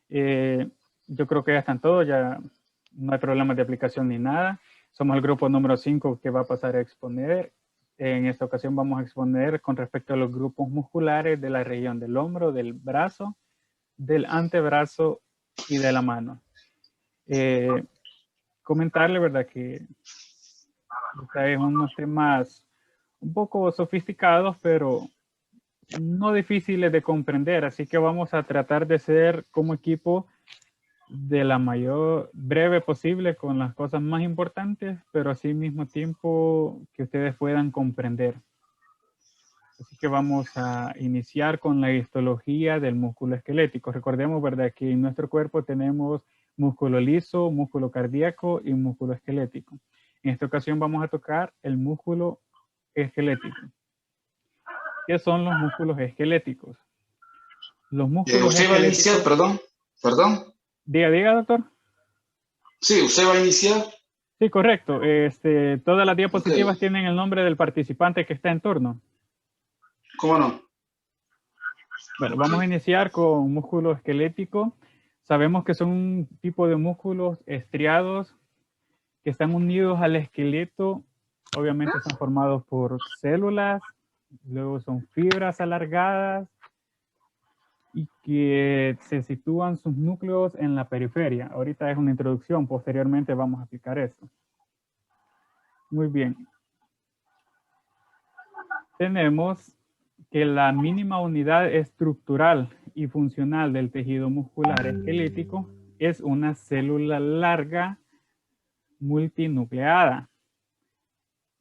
Yo creo que ya están todos, ya no hay problemas de aplicación ni nada. Somos el grupo número 5 que va a pasar a exponer. En esta ocasión vamos a exponer con respecto a los grupos musculares de la región del hombro, del brazo, del antebrazo y de la mano. Comentarle, ¿verdad? Que es unos temas un poco sofisticados, pero no difíciles de comprender. Así que vamos a tratar de ser como equipo de la mayor breve posible con las cosas más importantes, pero así mismo tiempo que ustedes puedan comprender. Así que vamos a iniciar con la histología del músculo esquelético. Recordemos, ¿verdad?, que en nuestro cuerpo tenemos músculo liso, músculo cardíaco y músculo esquelético. En esta ocasión vamos a tocar el músculo esquelético. ¿Qué son los músculos esqueléticos? Los músculos ¿Usted va a iniciar, esqueléticos... perdón? ¿Perdón? Diga, doctor. Sí, ¿usted va a iniciar? Sí, correcto. Todas las Ok, diapositivas tienen el nombre del participante que está en turno. ¿cómo no? Bueno, Ok. vamos a iniciar con músculo esquelético. Sabemos que son un tipo de músculos estriados que están unidos al esqueleto. Obviamente están formados por células, luego son fibras alargadas y que se sitúan sus núcleos en la periferia. Ahorita es una introducción, posteriormente vamos a explicar esto. Muy bien. Tenemos que la mínima unidad estructural y funcional del tejido muscular esquelético es una célula larga multinucleada.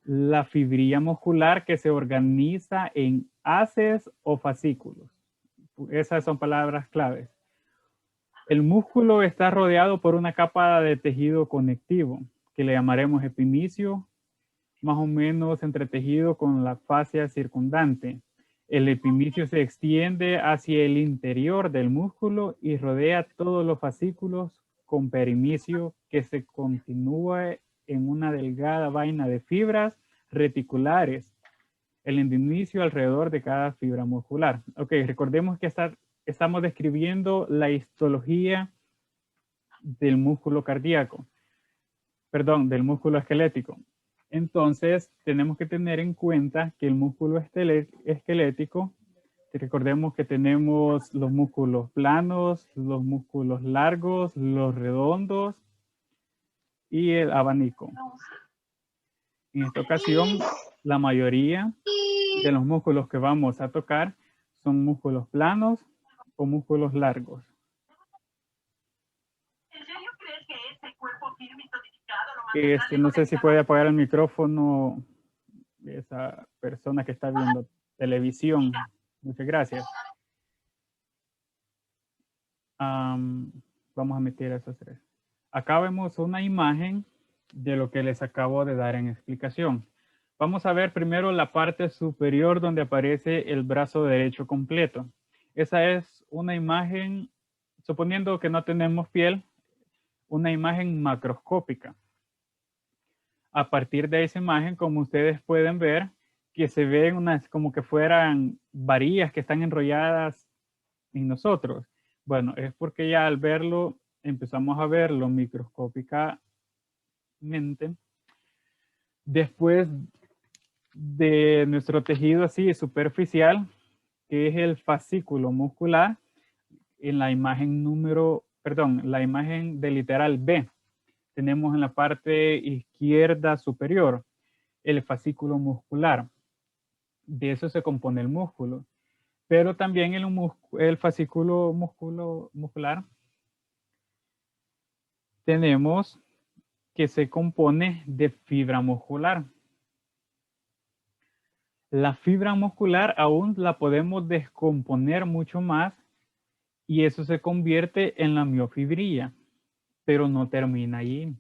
La fibrilla muscular que se organiza en haces o fascículos. Esas son palabras claves. El músculo está rodeado por una capa de tejido conectivo que le llamaremos epimicio, más o menos entretejido con la fascia circundante. El epimicio se extiende hacia el interior del músculo y rodea todos los fascículos con perimicio que se continúa en una delgada vaina de fibras reticulares. El endinicio alrededor de cada fibra muscular. Ok, recordemos que estamos describiendo la histología del músculo cardíaco, perdón, del músculo esquelético. Entonces, tenemos que tener en cuenta que el músculo esquelético, recordemos que tenemos los músculos planos, los músculos largos, los redondos y el abanico. En esta ocasión, la mayoría de los músculos que vamos a tocar son músculos planos o músculos largos. No sé si puede apagar el micrófono esa persona que está viendo televisión. Muchas gracias. Vamos a meter esos tres. Acá vemos una imagen de lo que les acabo de dar en explicación. Vamos a ver primero la parte superior donde aparece el brazo derecho completo. Esa es una imagen, suponiendo que no tenemos piel, una imagen macroscópica. A partir de esa imagen, como ustedes pueden ver, que se ven unas como que fueran varillas que están enrolladas en nosotros. Bueno, es porque ya al verlo, empezamos a verlo microscópicamente. Después de nuestro tejido así superficial, que es el fascículo muscular, en la imagen la imagen del literal B, tenemos en la parte izquierda superior el fascículo muscular. De eso se compone el músculo. Pero también el fascículo muscular tenemos que se compone de fibra muscular. La fibra muscular aún la podemos descomponer mucho más y eso se convierte en la miofibrilla, pero no termina allí.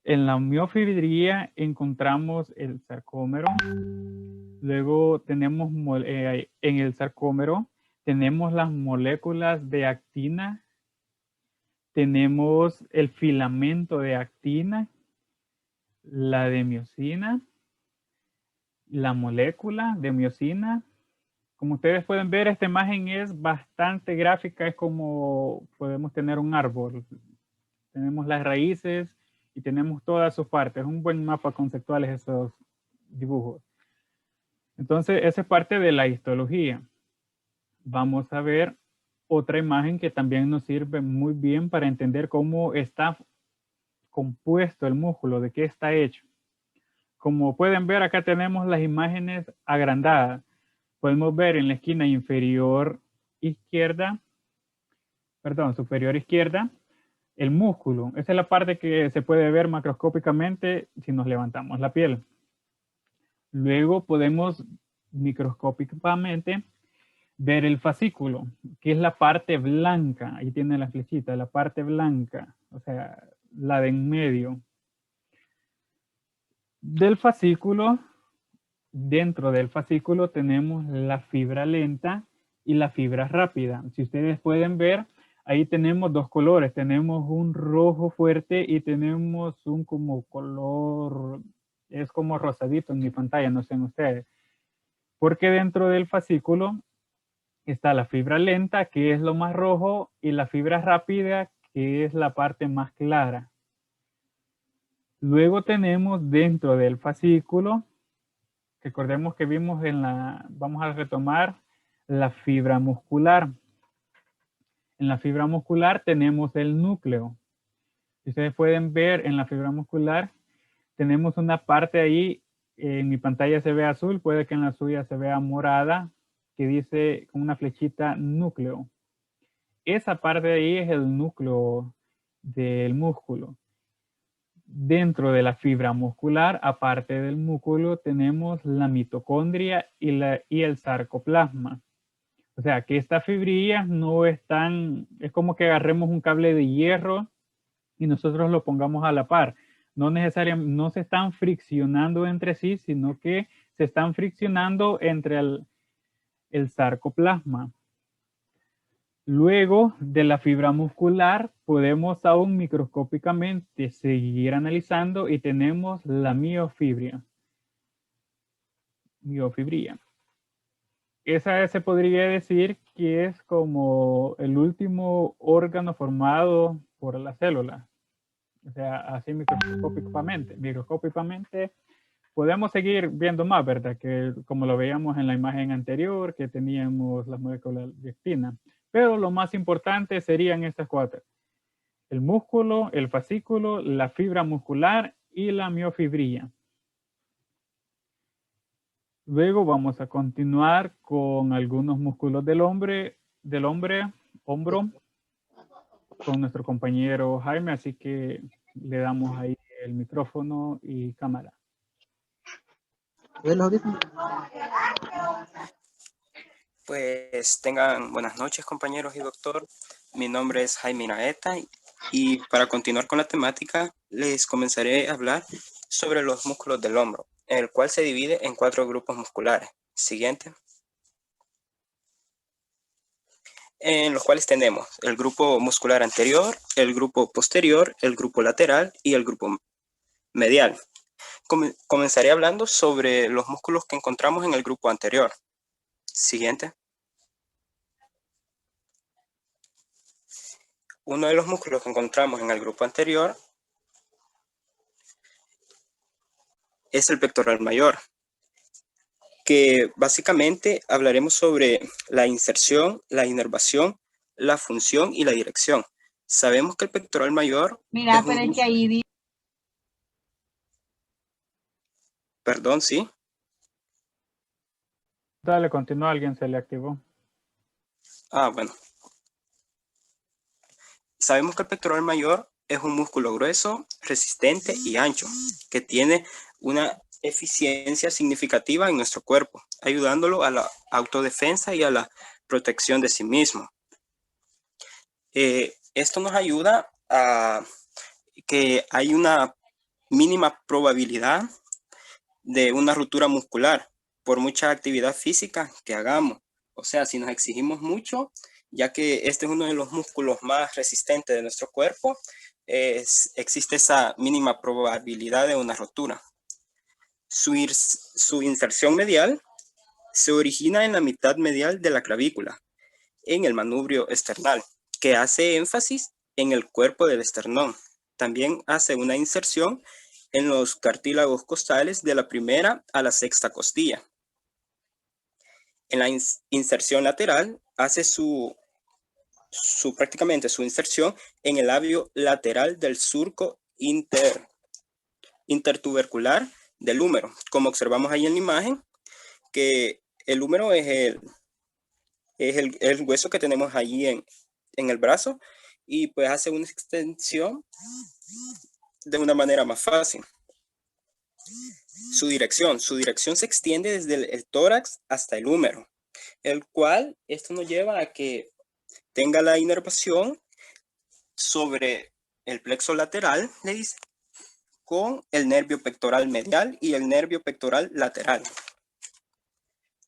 En la miofibrilla encontramos el sarcómero. Luego tenemos en el sarcómero tenemos las moléculas de actina, tenemos el filamento de actina, la de miosina, la molécula de miosina Como ustedes pueden ver, esta imagen es bastante gráfica, es como podemos tener un árbol. Tenemos las raíces y tenemos todas sus partes. Es un buen mapa conceptual esos dibujos. Entonces, esa es parte de la histología. Vamos a ver otra imagen que también nos sirve muy bien para entender cómo está compuesto el músculo, de qué está hecho. Como pueden ver, acá tenemos las imágenes agrandadas. Podemos ver en la esquina inferior izquierda, perdón, superior izquierda, el músculo. Esa es la parte que se puede ver macroscópicamente si nos levantamos la piel. Luego podemos microscópicamente ver el fascículo, que es la parte blanca. Ahí tiene la flechita, la parte blanca, o sea, la de en medio. Del fascículo, dentro del fascículo tenemos la fibra lenta y la fibra rápida. Si ustedes pueden ver, ahí tenemos dos colores. Tenemos un rojo fuerte y tenemos un como color, es como rosadito en mi pantalla, no sé en ustedes. Porque dentro del fascículo está la fibra lenta, que es lo más rojo, y la fibra rápida, que es la parte más clara. Luego tenemos dentro del fascículo, recordemos que vimos vamos a retomar la fibra muscular. En la fibra muscular tenemos el núcleo. Si ustedes pueden ver en la fibra muscular, tenemos una parte ahí, en mi pantalla se ve azul, puede que en la suya se vea morada, que dice con una flechita núcleo. Esa parte de ahí es el núcleo del músculo. Dentro de la fibra muscular, aparte del músculo, tenemos la mitocondria y el sarcoplasma. O sea, que estas fibrillas no están, es como que agarremos un cable de hierro y nosotros lo pongamos a la par. No necesariamente, no se están friccionando entre sí, sino que se están friccionando entre el sarcoplasma. Luego de la fibra muscular, podemos aún microscópicamente seguir analizando y tenemos la miofibria. Esa se podría decir que es como el último órgano formado por la célula. O sea, así microscópicamente podemos seguir viendo más, ¿verdad? Que como lo veíamos en la imagen anterior, que teníamos las moléculas de actina. Pero lo más importante serían estas cuatro: el músculo, el fascículo, la fibra muscular y la miofibría. Luego vamos a continuar con algunos músculos del hombro, con nuestro compañero Jaime, así que le damos ahí el micrófono y cámara. Pues tengan buenas noches, compañeros y doctor. Mi nombre es Jaime Naeta y para continuar con la temática les comenzaré a hablar sobre los músculos del hombro, el cual se divide en 4 grupos musculares. Siguiente. En los cuales tenemos el grupo muscular anterior, el grupo posterior, el grupo lateral y el grupo medial. Comenzaré hablando sobre los músculos que encontramos en el grupo anterior. Siguiente. Uno de los músculos que encontramos en el grupo anterior es el pectoral mayor, que básicamente hablaremos sobre la inserción, la inervación, la función y la dirección. Sabemos que el pectoral mayor... Mira, pero es que ahí... Perdón, ¿sí? Dale, continúa, alguien se le activó. Ah, bueno. Sabemos que el pectoral mayor es un músculo grueso, resistente y ancho, que tiene una eficiencia significativa en nuestro cuerpo, ayudándolo a la autodefensa y a la protección de sí mismo. Esto nos ayuda a que hay una mínima probabilidad de una ruptura muscular por mucha actividad física que hagamos. O sea, si nos exigimos mucho, ya que este es uno de los músculos más resistentes de nuestro cuerpo, existe esa mínima probabilidad de una rotura. Su inserción medial Se origina en la mitad medial de la clavícula, en el manubrio esternal, que hace énfasis en el cuerpo del esternón. También hace una inserción en los cartílagos costales de la primera a la sexta costilla. En la inserción lateral hace prácticamente su inserción en el labio lateral del surco intertubercular del húmero, como observamos ahí en la imagen, que el húmero es el hueso que tenemos allí en el brazo, y pues hace una extensión de una manera más fácil. Su dirección se extiende desde el tórax hasta el húmero, el cual esto nos lleva a que tenga la inervación sobre el plexo lateral, le dice, con el nervio pectoral medial y el nervio pectoral lateral.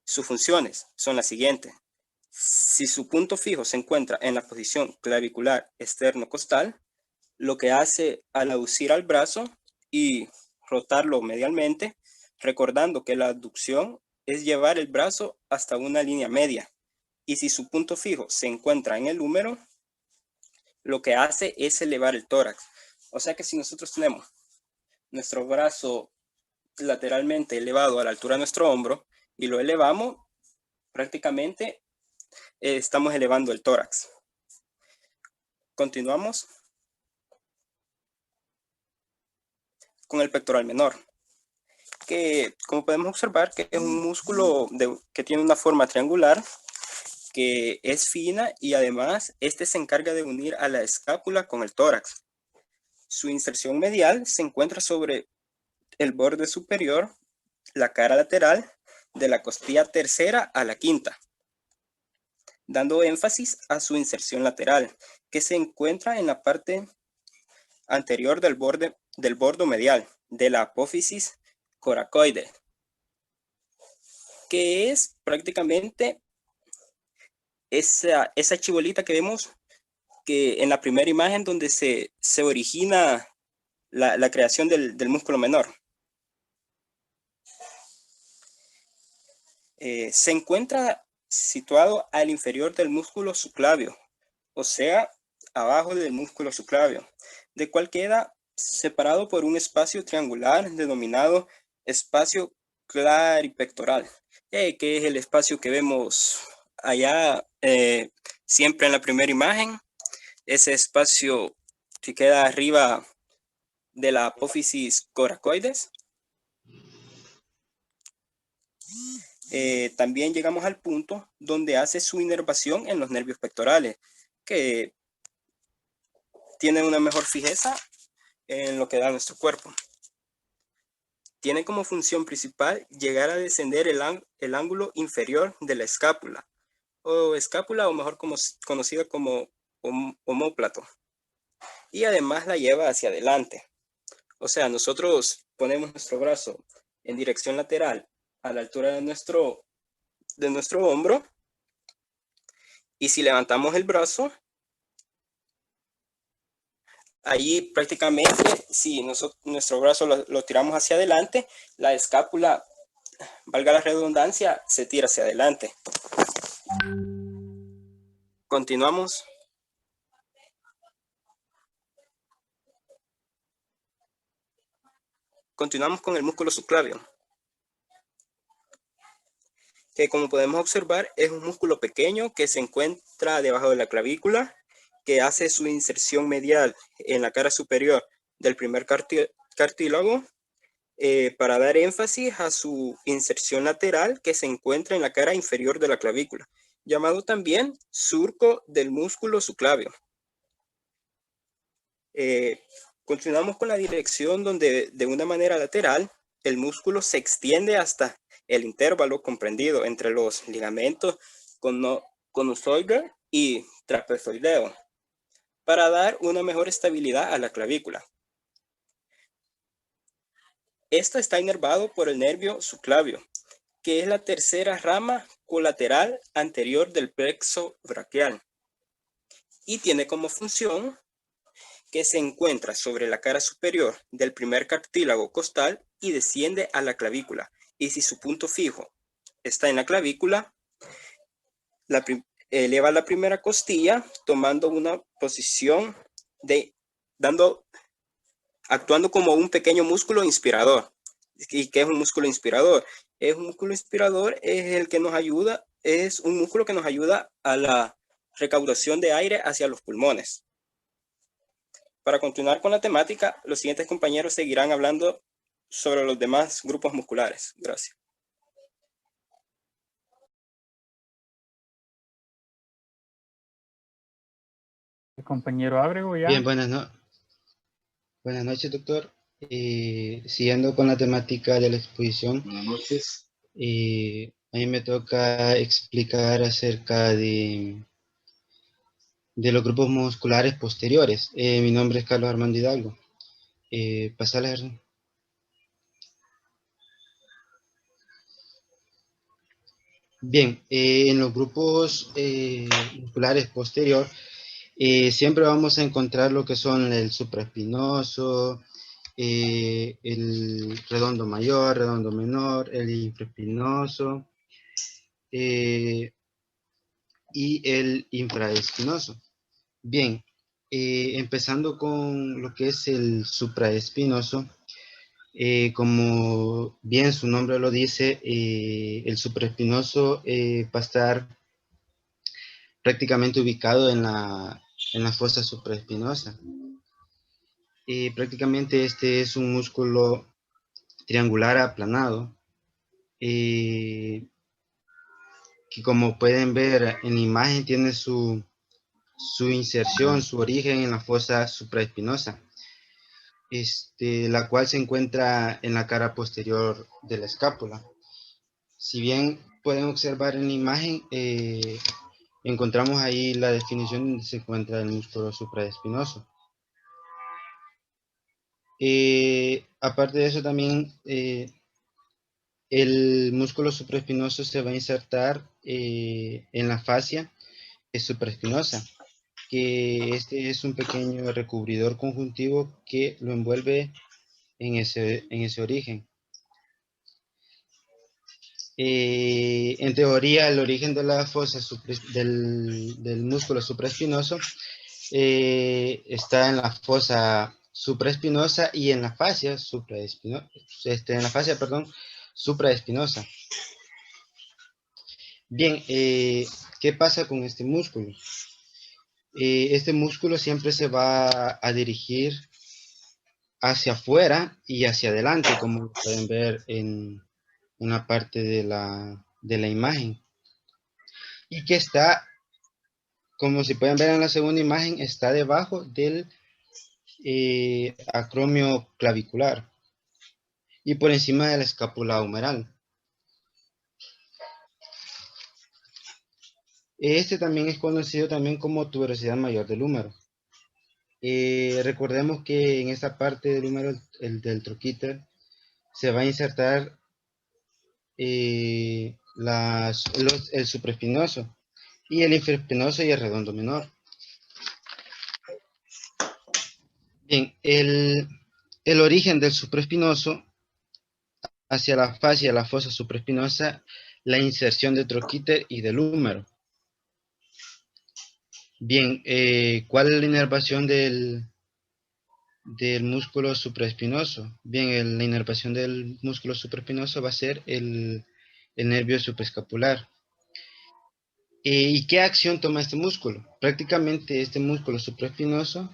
Sus funciones son las siguientes. Si su punto fijo se encuentra en la posición clavicular externo-costal, lo que hace al aducir al brazo y rotarlo medialmente, recordando que la aducción es llevar el brazo hasta una línea media. Y si su punto fijo se encuentra en el húmero, lo que hace es elevar el tórax. O sea que si nosotros tenemos nuestro brazo lateralmente elevado a la altura de nuestro hombro y lo elevamos, prácticamente estamos elevando el tórax. Continuamos con el pectoral menor, que como podemos observar que es un músculo que tiene una forma triangular, que es fina, y además este se encarga de unir a la escápula con el tórax. Su inserción medial se encuentra sobre el borde superior, la cara lateral, de la costilla tercera a la quinta, dando énfasis a su inserción lateral, que se encuentra en la parte anterior del bordo medial de la apófisis coracoide, que es prácticamente esa chibolita que vemos que en la primera imagen, donde se origina la creación del músculo menor. Se encuentra situado al inferior del músculo subclavio, o sea, abajo del músculo subclavio, del cual queda separado por un espacio triangular denominado espacio claripectoral, que es el espacio que vemos allá siempre en la primera imagen. Ese espacio que queda arriba de la apófisis coracoides. También llegamos al punto donde hace su inervación en los nervios pectorales, que tienen una mejor fijeza en lo que da nuestro cuerpo. Tiene como función principal llegar a descender el ángulo inferior de la escápula, o mejor conocida como omóplato, y además la lleva hacia adelante. O sea, nosotros ponemos nuestro brazo en dirección lateral a la altura de nuestro hombro, y si levantamos el brazo, allí prácticamente, si nuestro brazo lo tiramos hacia adelante, la escápula, valga la redundancia, se tira hacia adelante. Continuamos. Continuamos con el músculo subclavio, que como podemos observar es un músculo pequeño que se encuentra debajo de la clavícula, que hace su inserción medial en la cara superior del primer cartílago, para dar énfasis a su inserción lateral, que se encuentra en la cara inferior de la clavícula, llamado también surco del músculo subclavio. Continuamos con la dirección donde de una manera lateral el músculo se extiende hasta el intervalo comprendido entre los ligamentos conozoide y trapezoideo, para dar una mejor estabilidad a la clavícula. Esto está inervado por el nervio subclavio, que es la tercera rama colateral anterior del plexo braquial, y tiene como función que se encuentra sobre la cara superior del primer cartílago costal y desciende a la clavícula. Y si su punto fijo está en la clavícula, eleva la primera costilla tomando una posición actuando como un pequeño músculo inspirador. ¿Y qué es un músculo inspirador? Es un músculo inspirador, es un músculo que nos ayuda a la recaudación de aire hacia los pulmones. Para continuar con la temática, los siguientes compañeros seguirán hablando sobre los demás grupos musculares. Gracias. El compañero Ábrego ya. Bien, buenas noches, doctor. Siguiendo con la temática de la exposición, Buenas noches. a mí me toca explicar acerca de los grupos musculares posteriores. Mi nombre es Carlos Armando Hidalgo. Pasarle, Gerson. Bien, en los grupos musculares posterior, siempre vamos a encontrar lo que son el supraespinoso, el redondo mayor, redondo menor, el infraespinoso y el infraespinoso. Bien, empezando con lo que es el supraespinoso, como bien su nombre lo dice, el supraespinoso va a estar prácticamente ubicado en la fosa supraespinosa. Prácticamente este es un músculo triangular aplanado, que como pueden ver en la imagen tiene su inserción, su origen en la fosa supraespinosa, la cual se encuentra en la cara posterior de la escápula. Si bien pueden observar en la imagen, encontramos ahí la definición donde se encuentra el músculo supraespinoso. Aparte de eso también, el músculo supraespinoso se va a insertar en la fascia supraespinosa, que este es un pequeño recubridor conjuntivo que lo envuelve en ese origen. En teoría, el origen de la fosa del músculo supraespinoso está en la fosa supraespinosa y en la fascia supraespinosa, supraespinosa. Bien, ¿qué pasa con este músculo? Este músculo siempre se va a dirigir hacia afuera y hacia adelante, como pueden ver en una parte de la imagen. Y que está, como si pueden ver en la segunda imagen, está debajo del acromio clavicular y por encima de la escápula humeral. Este también es conocido también como tuberosidad mayor del húmero. Recordemos que en esta parte del húmero, del troquíter, se va a insertar el supraespinoso y el infraespinoso y el redondo menor. Bien, el origen del supraespinoso hacia la fascia, la fosa supraespinosa, la inserción del troquíter y del húmero. Bien, ¿cuál es la inervación del músculo supraespinoso? Bien, la inervación del músculo supraespinoso va a ser el nervio supraescapular. ¿Y qué acción toma este músculo? Prácticamente este músculo supraespinoso,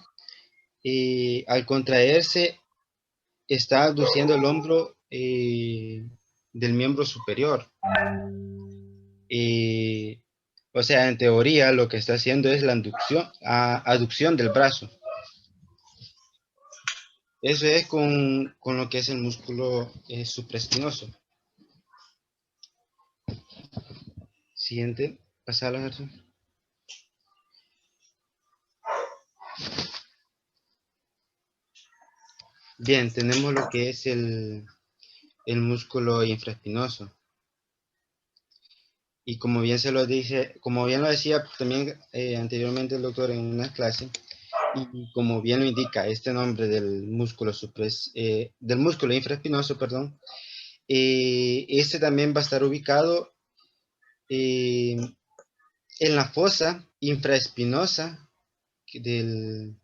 al contraerse, está abduciendo el hombro del miembro superior. O sea, en teoría lo que está haciendo es la aducción del brazo. Eso es con lo que es el músculo supraespinoso. Siguiente, pasala, Gerson. Bien, tenemos lo que es el músculo infraespinoso. Y como bien lo decía también anteriormente el doctor en una clase, y como bien lo indica este nombre del músculo infraespinoso, este también va a estar ubicado en la fosa infraespinosa de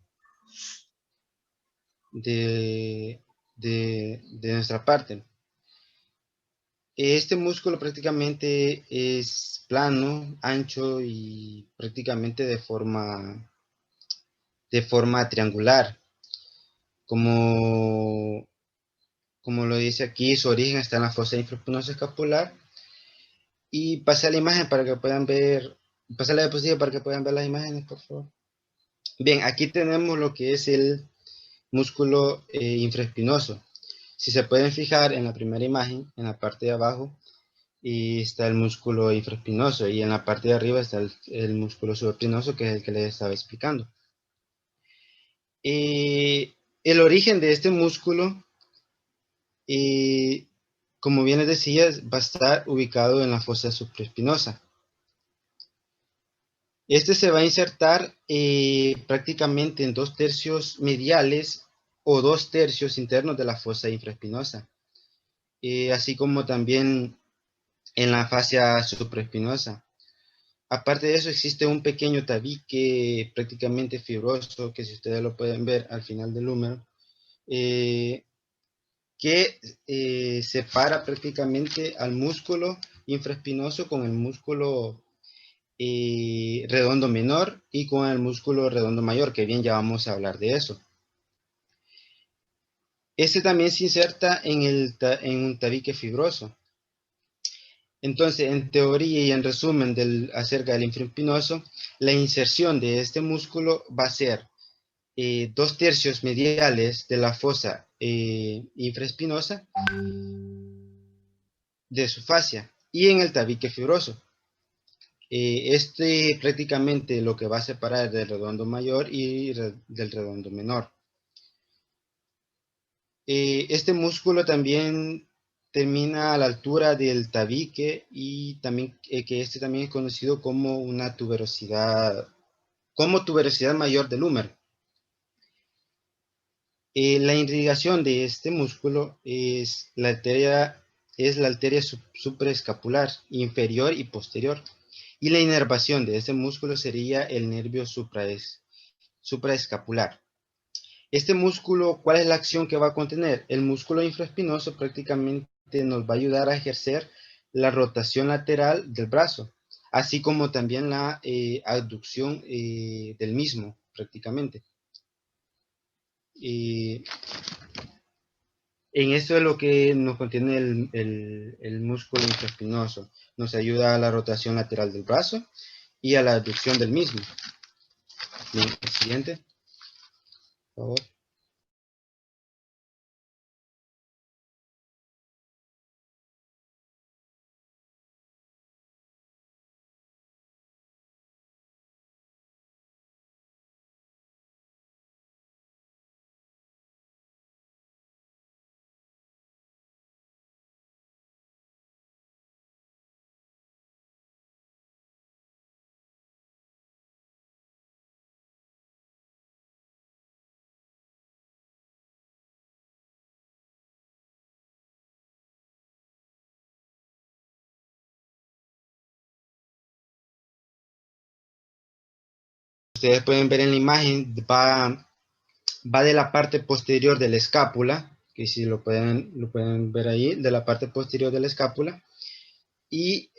nuestra parte. Este músculo prácticamente es plano, ancho y prácticamente de forma triangular. Como lo dice aquí, su origen está en la fosa infraespinosa escapular. Y pasé la imagen para que puedan ver, pasé la diapositiva para que puedan ver las imágenes, por favor. Bien, aquí tenemos lo que es el músculo infraespinoso. Si se pueden fijar en la primera imagen, en la parte de abajo, está el músculo infraespinoso y en la parte de arriba está el músculo subespinoso, que es el que les estaba explicando. El origen de este músculo, como bien les decía, va a estar ubicado en la fosa supraespinosa. Este se va a insertar prácticamente en 2/3 mediales o 2/3 internos de la fosa infraespinosa, así como también en la fascia supraespinosa. Aparte de eso, existe un pequeño tabique prácticamente fibroso, que si ustedes lo pueden ver al final del húmero, que separa prácticamente al músculo infraespinoso con el músculo redondo menor y con el músculo redondo mayor, que bien ya vamos a hablar de eso. Este también se inserta en un tabique fibroso. Entonces, en teoría y en resumen acerca del infraespinoso, la inserción de este músculo va a ser 2/3 mediales de la fosa infraespinosa de su fascia y en el tabique fibroso. Prácticamente lo que va a separar del redondo mayor y del redondo menor. Este músculo también termina a la altura del tabique y también que este también es conocido como una tuberosidad mayor del húmero. La irrigación de este músculo es la arteria supraescapular inferior y posterior, y la inervación de este músculo sería el nervio supraescapular. Este músculo, ¿cuál es la acción que va a contener? El músculo infraespinoso prácticamente nos va a ayudar a ejercer la rotación lateral del brazo, así como también la abducción del mismo, prácticamente. En esto es lo que nos contiene el músculo infraespinoso. Nos ayuda a la rotación lateral del brazo y a la abducción del mismo. Bien, el siguiente, por favor. Ustedes pueden ver en la imagen, va de la parte posterior de la escápula, que si lo pueden ver ahí, de la parte posterior de la escápula, y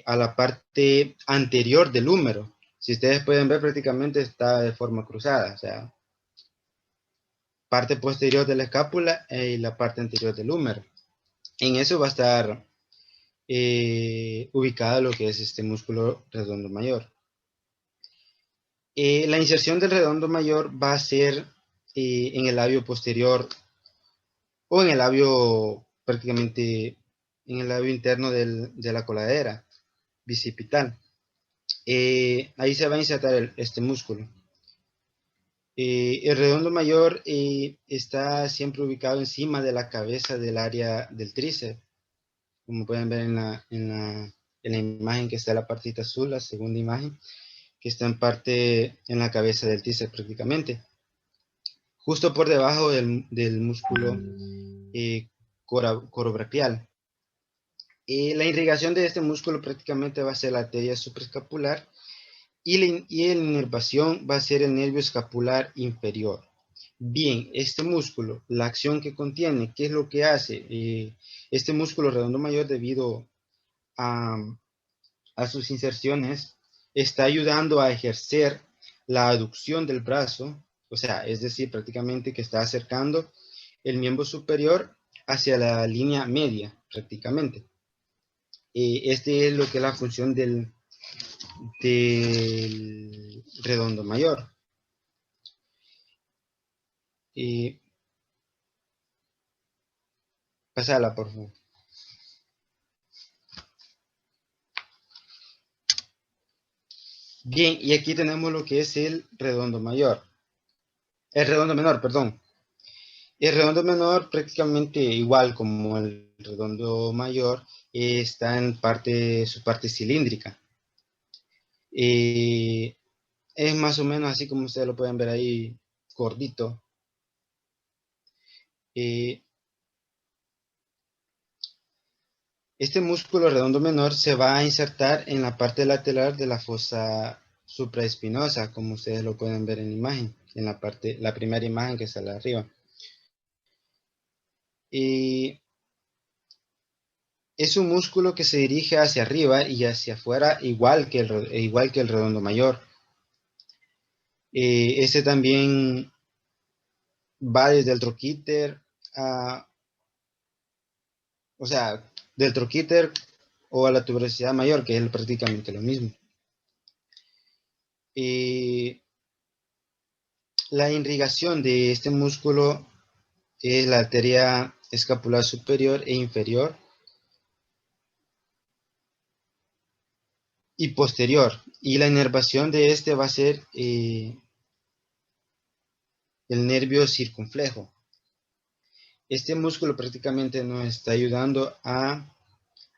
a la parte anterior del húmero. Si ustedes pueden ver, prácticamente está de forma cruzada, o sea, parte posterior de la escápula y la parte anterior del húmero. En eso va a estar ubicado lo que es este músculo redondo mayor. La inserción del redondo mayor va a ser en el labio posterior o en el labio, prácticamente en el labio interno de la coladera bicipital. Ahí se va a insertar este músculo. El redondo mayor está siempre ubicado encima de la cabeza del área del tríceps, como pueden ver en la imagen que está en la partita azul, la segunda imagen, que está en la cabeza del tríceps prácticamente, justo por debajo del músculo corobraquial. La irrigación de este músculo prácticamente va a ser la arteria supraescapular y la inervación va a ser el nervio escapular inferior. Bien, este músculo, la acción que contiene, ¿qué es lo que hace? Este músculo redondo mayor, debido a sus inserciones, está ayudando a ejercer la aducción del brazo, o sea, es decir, prácticamente que está acercando el miembro superior hacia la línea media, prácticamente. Este es lo que es la función del redondo mayor. Pasala, por favor. Bien, y aquí tenemos lo que es el redondo mayor. El redondo menor, perdón. El redondo menor, prácticamente igual como el redondo mayor, está en su parte cilíndrica. Es más o menos así como ustedes lo pueden ver ahí, gordito. Este músculo redondo menor se va a insertar en la parte lateral de la fosa supraespinosa, como ustedes lo pueden ver en la imagen, en la primera imagen que sale arriba. Es un músculo que se dirige hacia arriba y hacia afuera, igual que el redondo mayor. Este también va desde el troquíter o sea, del troquíter o a la tuberosidad mayor, que es prácticamente lo mismo. La irrigación de este músculo es la arteria escapular superior e inferior y posterior, y la inervación de este va a ser el nervio circunflejo. Este músculo prácticamente nos está ayudando a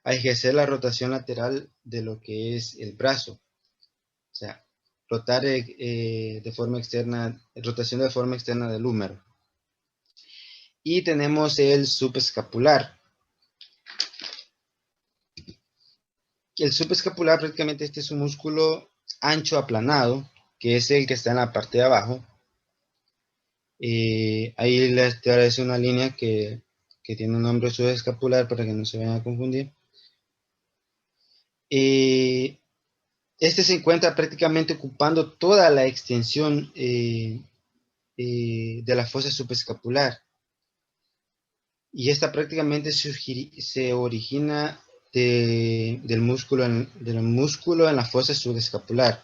ejercer la rotación lateral de lo que es el brazo. O sea, rotar de forma externa, rotación de forma externa del húmero. Y tenemos el subescapular. El subescapular prácticamente este es un músculo ancho aplanado, que es el que está en la parte de abajo. Ahí les trae una línea que tiene un nombre subescapular para que no se vayan a confundir. Este se encuentra prácticamente ocupando toda la extensión de la fosa subescapular. Y esta prácticamente se origina del músculo en la fosa subescapular.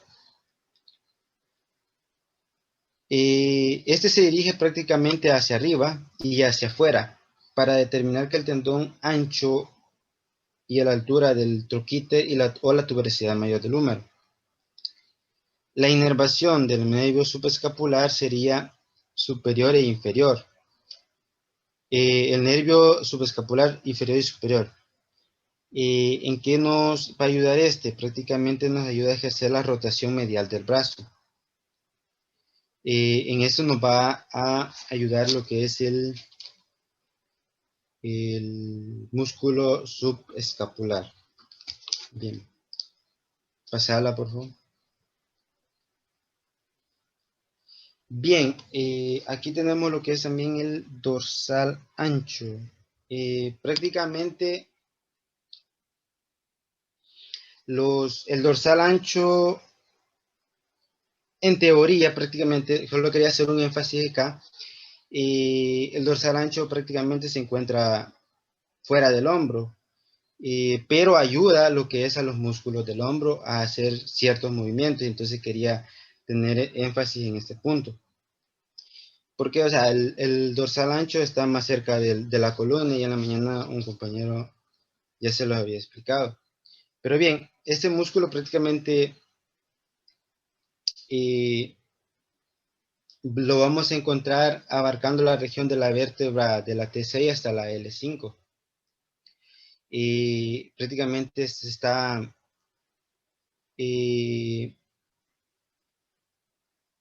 Este se dirige prácticamente hacia arriba y hacia afuera para determinar que el tendón ancho y a la altura del troquíter o la tuberosidad mayor del húmero. La inervación del nervio subescapular sería superior e inferior. El nervio subescapular inferior y superior. ¿En qué nos va a ayudar este? Prácticamente nos ayuda a ejercer la rotación medial del brazo. En esto nos va a ayudar lo que es el músculo subescapular. Bien. Pasala, por favor. Bien, aquí tenemos lo que es también el dorsal ancho. Prácticamente el dorsal ancho, en teoría, prácticamente, solo quería hacer un énfasis acá. El dorsal ancho prácticamente se encuentra fuera del hombro, pero ayuda a lo que es a los músculos del hombro a hacer ciertos movimientos. Entonces quería tener énfasis en este punto. Porque, o sea, el dorsal ancho está más cerca de la columna y en la mañana un compañero ya se lo había explicado. Pero bien, este músculo prácticamente lo vamos a encontrar abarcando la región de la vértebra de la T6 hasta la L5. Y prácticamente se está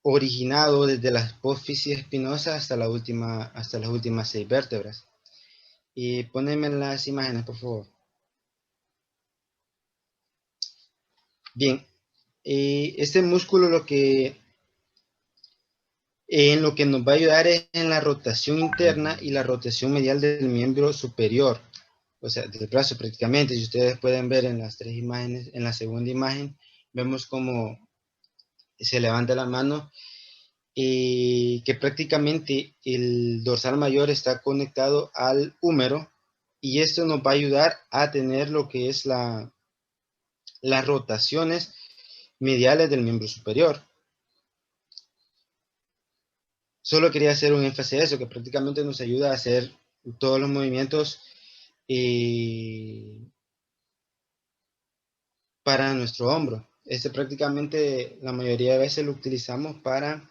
originado desde la apófisis espinosa hasta las últimas 6 vértebras. Y poneme las imágenes, por favor. Bien, este músculo en lo que nos va a ayudar es en la rotación interna y la rotación medial del miembro superior, o sea, del brazo prácticamente. Si ustedes pueden ver en las 3 imágenes, en la segunda imagen, vemos cómo se levanta la mano, que prácticamente el dorsal mayor está conectado al húmero, y esto nos va a ayudar a tener lo que es las rotaciones mediales del miembro superior. Solo quería hacer un énfasis a eso, que prácticamente nos ayuda a hacer todos los movimientos para nuestro hombro. Este prácticamente la mayoría de veces lo utilizamos para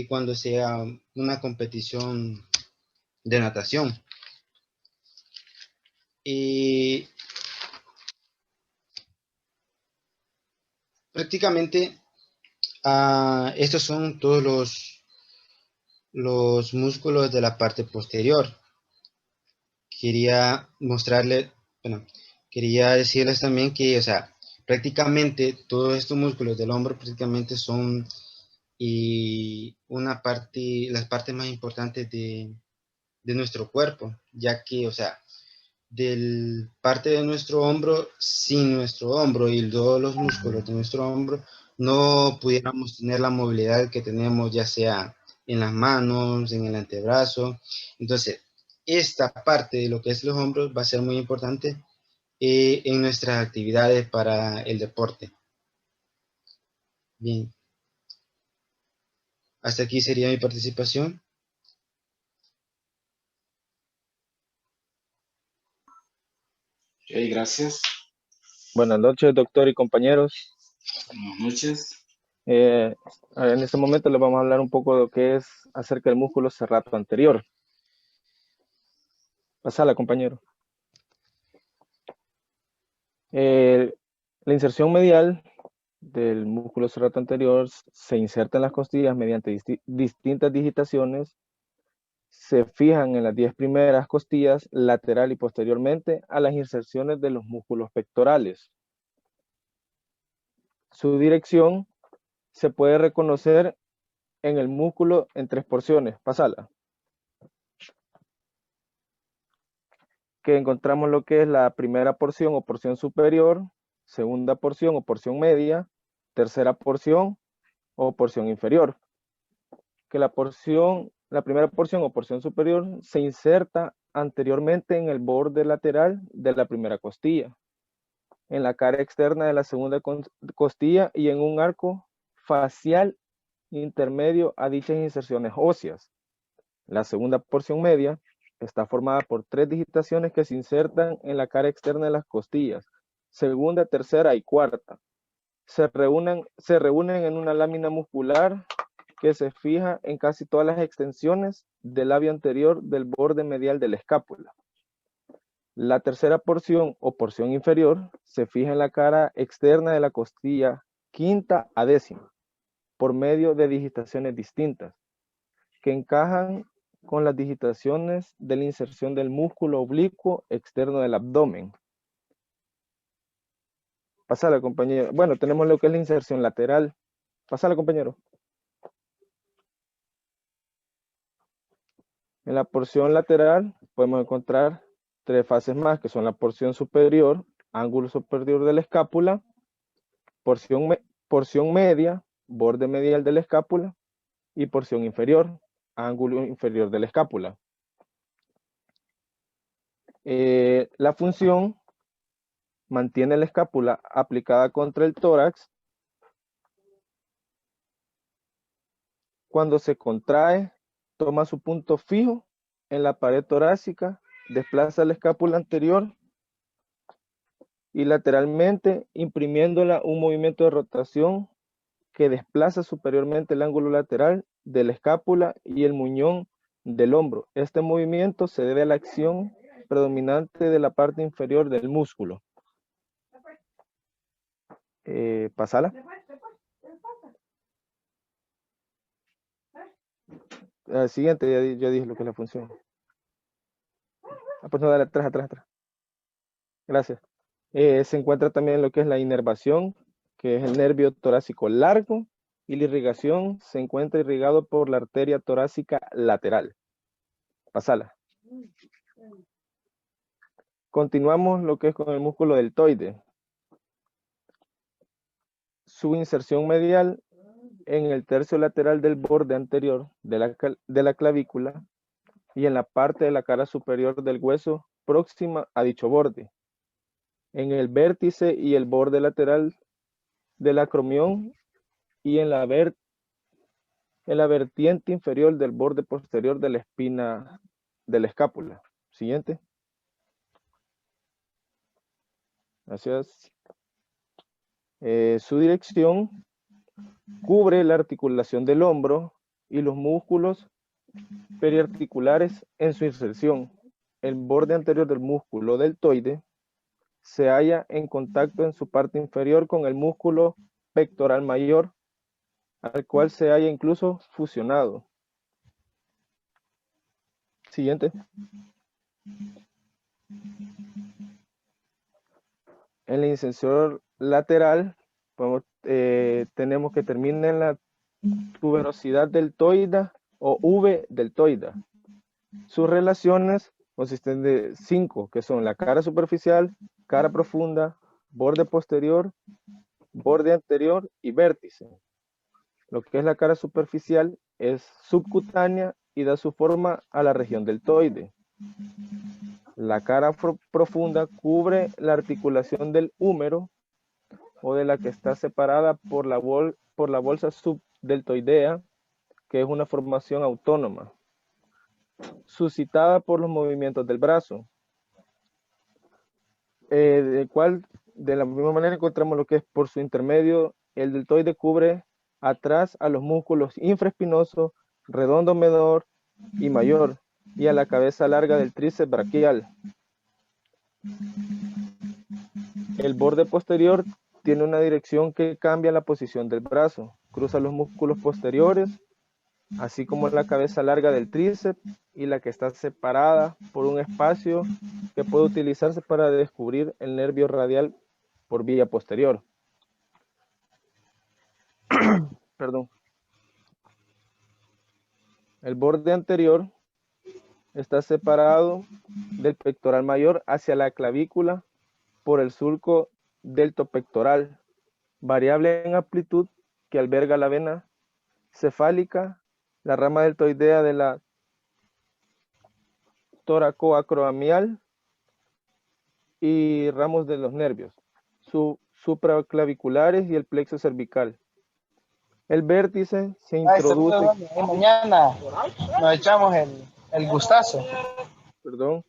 cuando sea una competición de natación. Prácticamente estos son todos los músculos de la parte posterior. Quería mostrarles, bueno, quería decirles también que, o sea, prácticamente todos estos músculos del hombro prácticamente son las partes más importantes de nuestro cuerpo, ya que, o sea, del parte de nuestro hombro, sin nuestro hombro y todos los músculos de nuestro hombro, no pudiéramos tener la movilidad que tenemos, ya sea en las manos, en el antebrazo. Entonces, esta parte de lo que es los hombros va a ser muy importante en nuestras actividades para el deporte. Bien. Hasta aquí sería mi participación. Ok, gracias. Buenas noches, doctor y compañeros. Buenas noches. En este momento les vamos a hablar un poco de lo que es acerca del músculo serrato anterior. Pasala, compañero. La inserción medial del músculo serrato anterior se inserta en las costillas mediante distintas digitaciones. Se fijan en las 10 primeras costillas lateral y posteriormente a las inserciones de los músculos pectorales. Su dirección se puede reconocer en el músculo en 3 porciones. Pasala. Que encontramos lo que es la primera porción o porción superior, segunda porción o porción media, tercera porción o porción inferior. Que la primera porción o porción superior se inserta anteriormente en el borde lateral de la primera costilla, en la cara externa de la segunda costilla y en un arco facial intermedio a dichas inserciones óseas. La segunda porción media está formada por 3 digitaciones que se insertan en la cara externa de las costillas, segunda, tercera y cuarta. Se reúnen en una lámina muscular que se fija en casi todas las extensiones del labio anterior del borde medial de la escápula. La tercera porción o porción inferior se fija en la cara externa de la costilla quinta a décima, por medio de digitaciones distintas, que encajan con las digitaciones de la inserción del músculo oblicuo externo del abdomen. Pásala, compañero. Bueno, tenemos lo que es la inserción lateral. Pásala, compañero. En la porción lateral podemos encontrar 3 fases más, que son la porción superior, ángulo superior de la escápula, porción media, borde medial de la escápula, y porción inferior, ángulo inferior de la escápula. La función mantiene la escápula aplicada contra el tórax. Cuando se contrae, toma su punto fijo en la pared torácica, desplaza la escápula anterior y lateralmente, imprimiéndola un movimiento de rotación que desplaza superiormente el ángulo lateral de la escápula y el muñón del hombro. Este movimiento se debe a la acción predominante de la parte inferior del músculo. Pasala. Siguiente, ya dije lo que es la función. Pues no, dale atrás. Gracias. Se encuentra también lo que es la inervación, que es el nervio torácico largo, y la irrigación se encuentra irrigado por la arteria torácica lateral. Pasala. Continuamos lo que es con el músculo deltoide. Su inserción medial en el tercio lateral del borde anterior de la clavícula y en la parte de la cara superior del hueso próxima a dicho borde. En el vértice y el borde lateral del acromión y en la vertiente inferior del borde posterior de la espina de la escápula. Siguiente. Gracias. Su dirección cubre la articulación del hombro y los músculos periarticulares en su inserción. El borde anterior del músculo deltoide se halla en contacto en su parte inferior con el músculo pectoral mayor, al cual se halla incluso fusionado. Siguiente. En la inserción lateral tenemos que termina en la tuberosidad deltoida o V deltoida. Sus relaciones consisten de 5, que son la cara superficial, cara profunda, borde posterior, borde anterior y vértice. Lo que es la cara superficial es subcutánea y da su forma a la región deltoide. La cara profunda cubre la articulación del húmero o de la que está separada por la bolsa subdeltoidea, que es una formación autónoma, suscitada por los movimientos del brazo, del cual de la misma manera encontramos lo que es por su intermedio. El deltoide cubre atrás a los músculos infraespinosos, redondo menor y mayor, y a la cabeza larga del tríceps braquial. El borde posterior tiene una dirección que cambia la posición del brazo, cruza los músculos posteriores, así como la cabeza larga del tríceps y la que está separada por un espacio que puede utilizarse para descubrir el nervio radial por vía posterior. Perdón. El borde anterior está separado del pectoral mayor hacia la clavícula por el surco deltopectoral, variable en amplitud, que alberga la vena cefálica, la rama deltoidea de la toracoacromial y ramos de los nervios supraclaviculares y el plexo cervical. El vértice se introduce. Mañana nos echamos el gustazo. Perdón.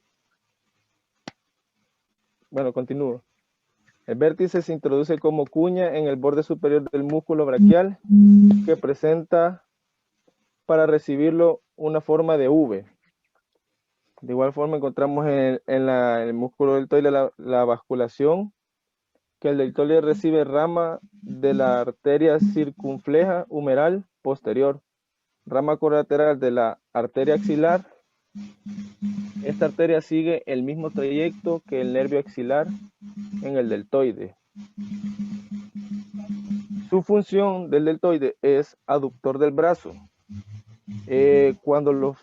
Bueno, continúo. El vértice se introduce como cuña en el borde superior del músculo braquial, que presenta para recibirlo una forma de V. De igual forma encontramos en el músculo deltoide la basculación, que el deltoide recibe rama de la arteria circunfleja humeral posterior, rama colateral de la arteria axilar. Esta arteria sigue el mismo trayecto que el nervio axilar en el deltoide. Su función del deltoide es aductor del brazo. Cuando los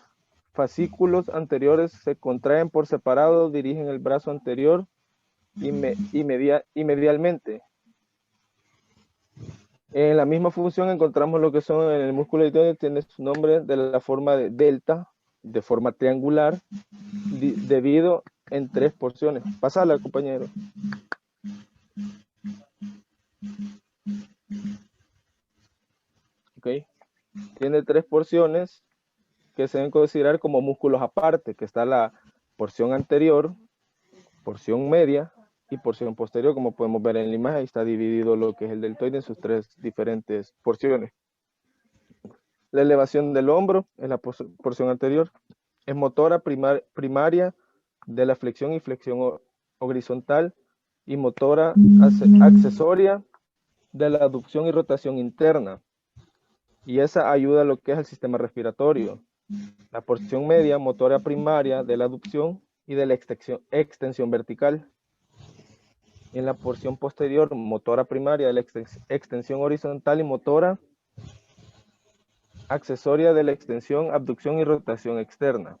fascículos anteriores se contraen por separado, dirigen el brazo anterior y medialmente. En la misma función encontramos lo que son en el músculo deltoide, tiene su nombre de la forma de delta, de forma triangular, dividido en 3 porciones. Pásala, compañero. Ok. Tiene 3 porciones que se deben considerar como músculos aparte, que está la porción anterior, porción media y porción posterior. Como podemos ver en la imagen, ahí está dividido lo que es el deltoide en sus 3 diferentes porciones. La elevación del hombro en la porción anterior es motora primaria de la flexión y flexión horizontal y motora accesoria de la aducción y rotación interna. Y esa ayuda a lo que es el sistema respiratorio. La porción media, motora primaria de la aducción y de la extensión vertical. En la porción posterior, motora primaria de la extensión horizontal y motora accesoria de la extensión, abducción y rotación externa.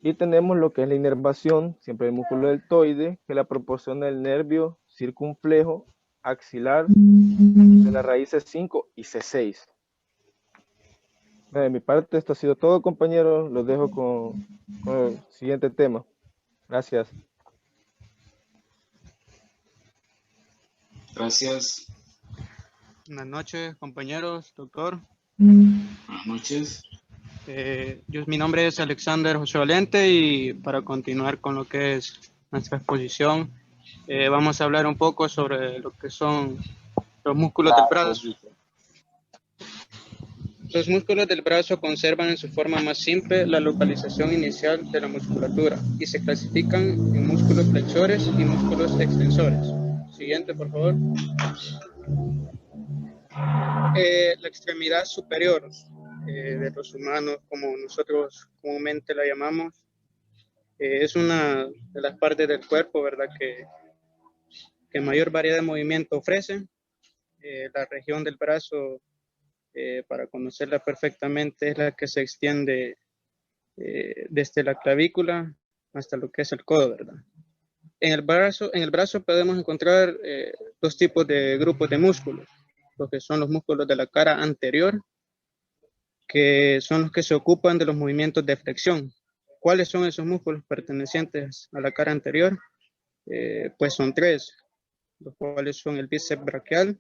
Y tenemos lo que es la inervación, siempre el músculo deltoide, que la proporciona el nervio circunflejo axilar de las raíces 5 y C6. De mi parte, esto ha sido todo, compañeros. Los dejo con el siguiente tema. Gracias. Gracias. Buenas noches, compañeros, doctor. Buenas noches. Mi nombre es Alexander José Valente y para continuar con lo que es nuestra exposición, vamos a hablar un poco sobre lo que son los músculos del brazo. Los músculos del brazo conservan en su forma más simple la localización inicial de la musculatura y se clasifican en músculos flexores y músculos extensores. Siguiente, por favor. La extremidad superior de los humanos, como nosotros comúnmente la llamamos, es una de las partes del cuerpo, ¿verdad?, que mayor variedad de movimiento ofrece. La región del brazo, para conocerla perfectamente, es la que se extiende desde la clavícula hasta lo que es el codo, ¿verdad? En el brazo podemos encontrar dos tipos de grupos de músculos, lo que son los músculos de la cara anterior, que son los que se ocupan de los movimientos de flexión. ¿Cuáles son esos músculos pertenecientes a la cara anterior? Pues son tres, los cuales son el bíceps braquial,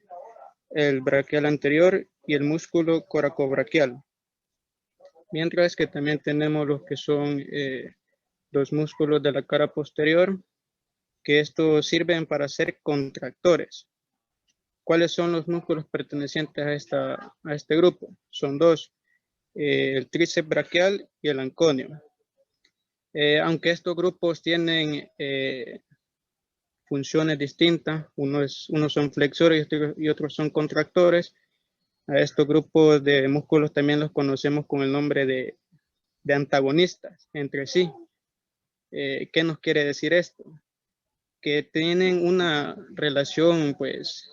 el braquial anterior y el músculo coracobraquial. Mientras que también tenemos los que son los músculos de la cara posterior, que estos sirven para ser contractores. ¿Cuáles son los músculos pertenecientes a este grupo? Son dos, el tríceps braquial y el anconio. Aunque estos grupos tienen funciones distintas, unos son flexores y otros son contractores, a estos grupos de músculos también los conocemos con el nombre de antagonistas entre sí. ¿Qué nos quiere decir esto? Que tienen una relación pues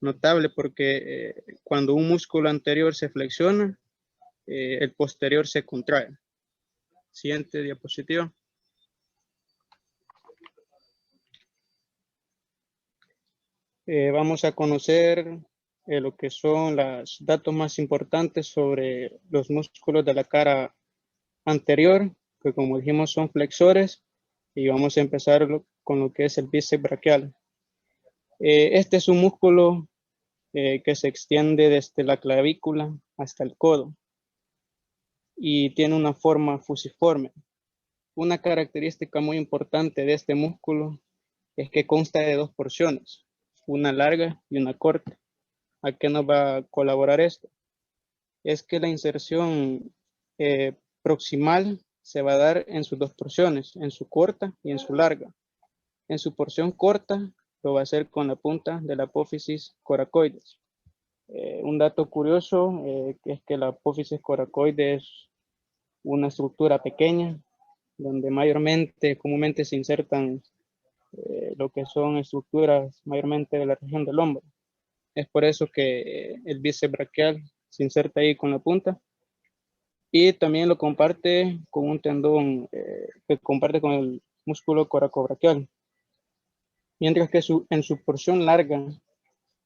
notable, porque cuando un músculo anterior se flexiona, el posterior se contrae. Siguiente diapositiva. Vamos a conocer lo que son los datos más importantes sobre los músculos de la cara anterior, que como dijimos son flexores, y vamos a empezar con lo que es el bíceps braquial. Este es un músculo que se extiende desde la clavícula hasta el codo y tiene una forma fusiforme. Una característica muy importante de este músculo es que consta de dos porciones, una larga y una corta. ¿A qué nos va a colaborar esto? Es que la inserción proximal se va a dar en sus dos porciones, en su corta y en su larga. En su porción corta lo va a hacer con la punta de la apófisis coracoides. Un dato curioso es que la apófisis coracoides es una estructura pequeña donde comúnmente se insertan lo que son estructuras mayormente de la región del hombro. Es por eso que el bíceps braquial se inserta ahí con la punta y también lo comparte con un tendón que comparte con el músculo coracobraquial. Mientras que en su porción larga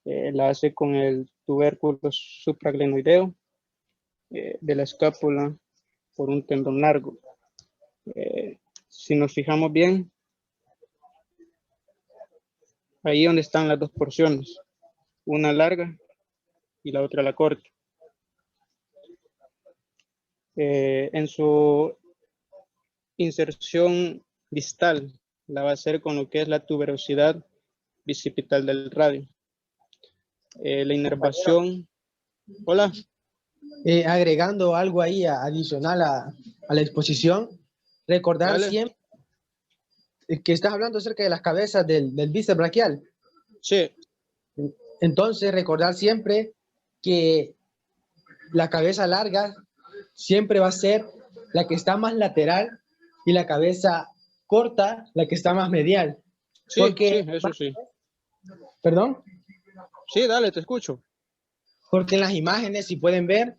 la hace con el tubérculo supraglenoideo de la escápula por un tendón largo. Si nos fijamos bien, ahí donde están las dos porciones, una larga y la otra la corta. En su inserción distal la va a hacer con lo que es la tuberosidad bicipital del radio. La inervación. Hola. Agregando algo ahí adicional a la exposición, recordar Dale. siempre que estás hablando acerca de las cabezas del bíceps braquial. Sí. Entonces, recordar siempre que la cabeza larga siempre va a ser la que está más lateral y la cabeza corta la que está más medial. Sí, Porque, sí, eso sí. perdón, Sí, dale, te escucho. porque en las imágenes, si pueden ver,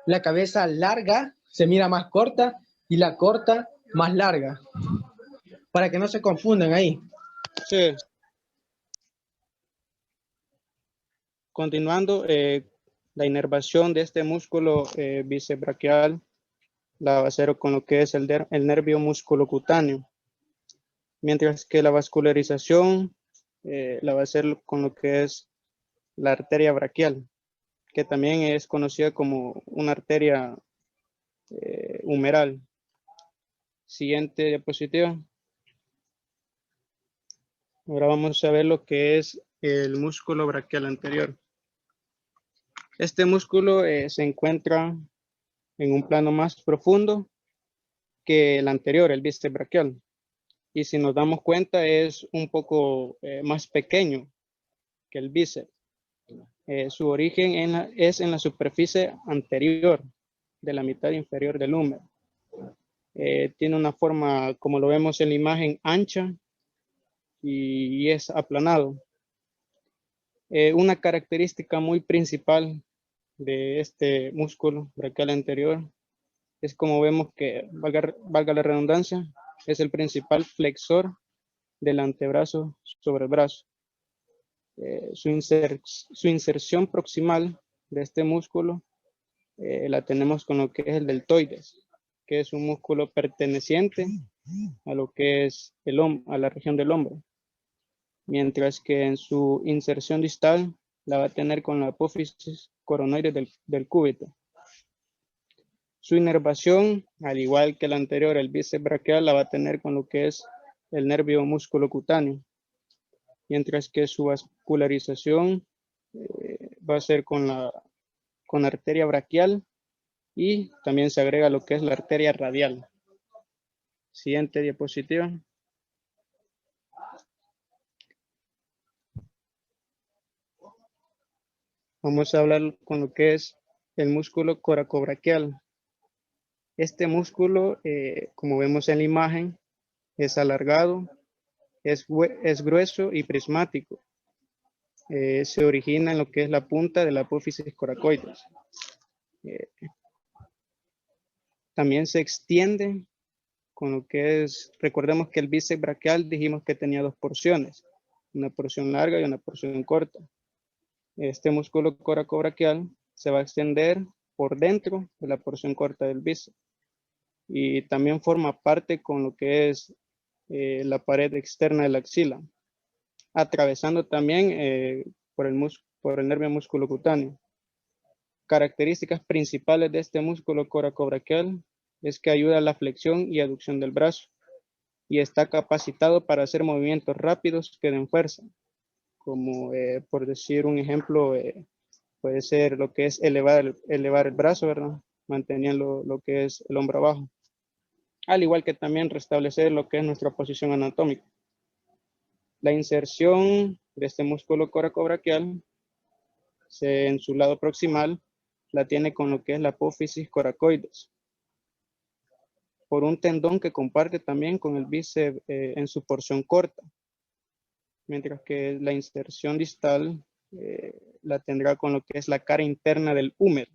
la cabeza larga se mira más corta y la corta más larga. Para que no se confundan ahí. Sí. Continuando, la inervación de este músculo bisebraquial la va a hacer con lo que es el nervio musculocutáneo, mientras que la vascularización la va a hacer con lo que es la arteria braquial, que también es conocida como una arteria humeral. Siguiente diapositiva. Ahora vamos a ver lo que es el músculo braquial anterior. Este músculo se encuentra en un plano más profundo que el anterior, el bíceps braquial. Y si nos damos cuenta, es un poco más pequeño que el bíceps. Su origen es en la superficie anterior de la mitad inferior del húmero. Tiene una forma, como lo vemos en la imagen, ancha y es aplanado. Una característica muy principal de este músculo braquial anterior es como vemos que, valga la redundancia, es el principal flexor del antebrazo sobre el brazo. Su inserción proximal de este músculo la tenemos con lo que es el deltoides, que es un músculo perteneciente a lo que es a la región del hombro, mientras que en su inserción distal la va a tener con la apófisis coronoide del cúbito. Su inervación, al igual que la anterior, el bíceps braquial, la va a tener con lo que es el nervio musculocutáneo, mientras que su vascularización va a ser con la arteria braquial y también se agrega lo que es la arteria radial. Siguiente diapositiva. Vamos a hablar con lo que es el músculo coracobraquial. Este músculo, como vemos en la imagen, es alargado, es grueso y prismático. Se origina en lo que es la punta de la apófisis coracoides. También se extiende con lo que es, recordemos que el bíceps braquial dijimos que tenía dos porciones, una porción larga y una porción corta. Este músculo coracobraquial se va a extender por dentro de la porción corta del bíceps y también forma parte con lo que es la pared externa de la axila, atravesando también por el nervio musculocutáneo. Características principales de este músculo coracobraquial es que ayuda a la flexión y aducción del brazo y está capacitado para hacer movimientos rápidos que den fuerza, como por decir un ejemplo, puede ser lo que es elevar el brazo, ¿verdad? Manteniendo lo que es el hombro abajo. Al igual que también restablecer lo que es nuestra posición anatómica. La inserción de este músculo coracobraquial en su lado proximal la tiene con lo que es la apófisis coracoides, por un tendón que comparte también con el bíceps en su porción corta, mientras que la inserción distal la tendrá con lo que es la cara interna del húmero.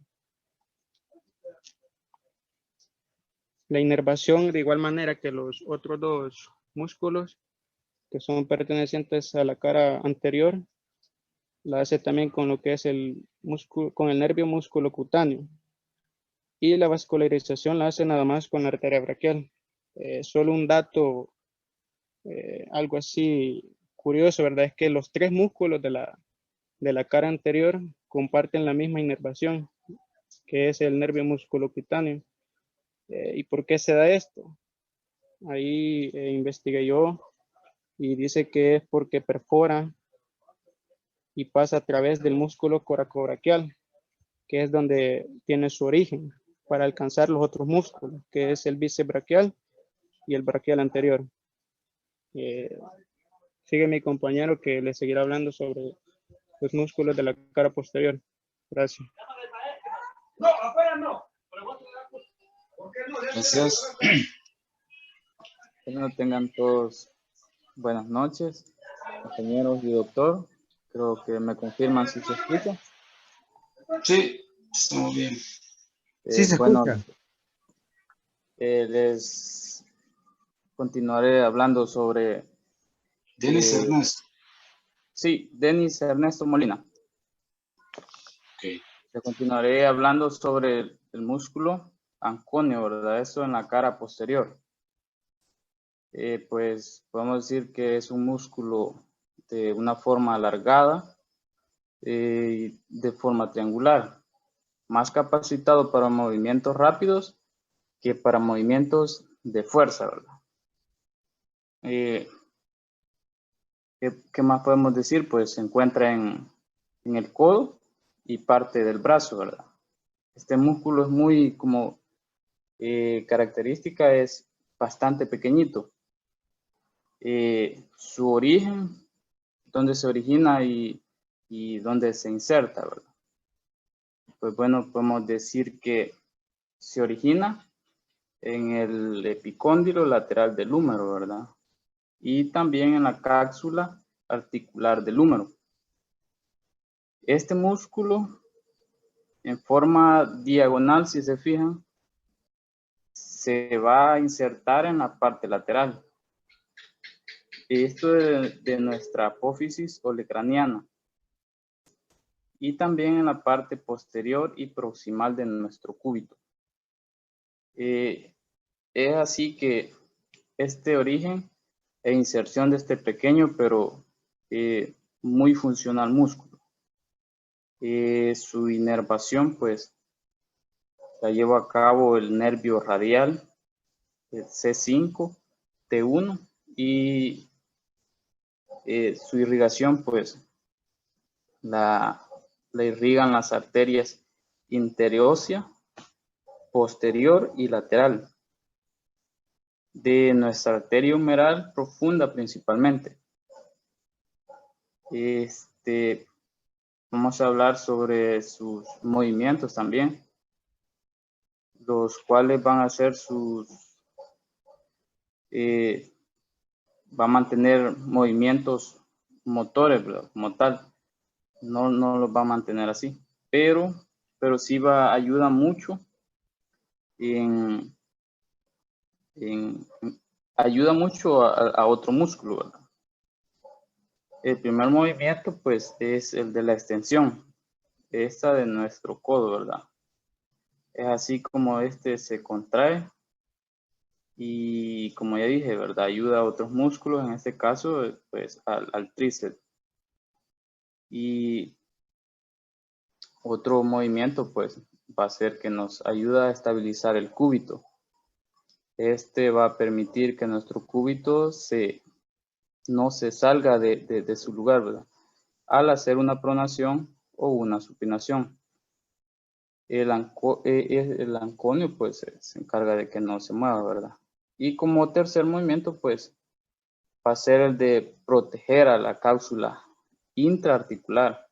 La inervación, de igual manera que los otros dos músculos que son pertenecientes a la cara anterior, la hace también con lo que es el músculo, con el nervio musculocutáneo. Y la vascularización la hace nada más con la arteria braquial. Solo un dato, algo así curioso, ¿verdad? Es que los tres músculos de la cara anterior comparten la misma inervación, que es el nervio musculocutáneo. ¿Y por qué se da esto? Ahí investigué yo y dice que es porque perfora y pasa a través del músculo coracobraquial, que es donde tiene su origen, para alcanzar los otros músculos, que es el bíceps braquial y el braquial anterior. Sigue mi compañero que le seguirá hablando sobre los músculos de la cara posterior. Gracias. Gracias. Bueno, tengan todos buenas noches. compañeros y doctor. Creo que me confirman si se escucha. Sí, estamos bien. Sí, se Bueno, escucha. les continuaré hablando sobre... Denis Ernesto. Sí, Denis Ernesto Molina. Ok. Les continuaré hablando sobre el músculo anconio, ¿verdad? Eso en la cara posterior. Pues podemos decir que es un músculo de una forma alargada, de forma triangular, más capacitado para movimientos rápidos que para movimientos de fuerza, ¿verdad? ¿Qué más podemos decir? Pues se encuentra en el codo y parte del brazo, ¿verdad? Este músculo es muy, como característica, es bastante pequeñito. Su origen, dónde se origina y dónde se inserta, ¿verdad? Pues bueno, podemos decir que se origina en el epicóndilo lateral del húmero, ¿verdad? Y también en la cápsula articular del húmero. Este músculo, en forma diagonal, si se fijan, se va a insertar en la parte lateral. Esto de nuestra apófisis olecraniana. Y también en la parte posterior y proximal de nuestro cúbito. Es así que este origen e inserción de este pequeño pero muy funcional músculo. Su inervación pues la lleva a cabo el nervio radial, el C5, T1, y su irrigación pues la irrigan las arterias interosea, posterior y lateral de nuestra arteria humeral profunda principalmente. Vamos a hablar sobre sus movimientos también, los cuales van a ser va a mantener movimientos motores, ¿verdad? Como tal, no los va a mantener así, pero sí ayuda mucho ayuda mucho a otro músculo, ¿verdad? El primer movimiento pues es el de la extensión, esta de nuestro codo, ¿verdad? Es así como este se contrae y, como ya dije, ¿verdad? Ayuda a otros músculos, en este caso pues al tríceps. Y otro movimiento pues va a ser que nos ayuda a estabilizar el cúbito. Este va a permitir que nuestro cúbito no se salga de su lugar, ¿verdad? Al hacer una pronación o una supinación. El anconio pues se encarga de que no se mueva, ¿verdad? Y como tercer movimiento pues va a ser el de proteger a la cápsula intraarticular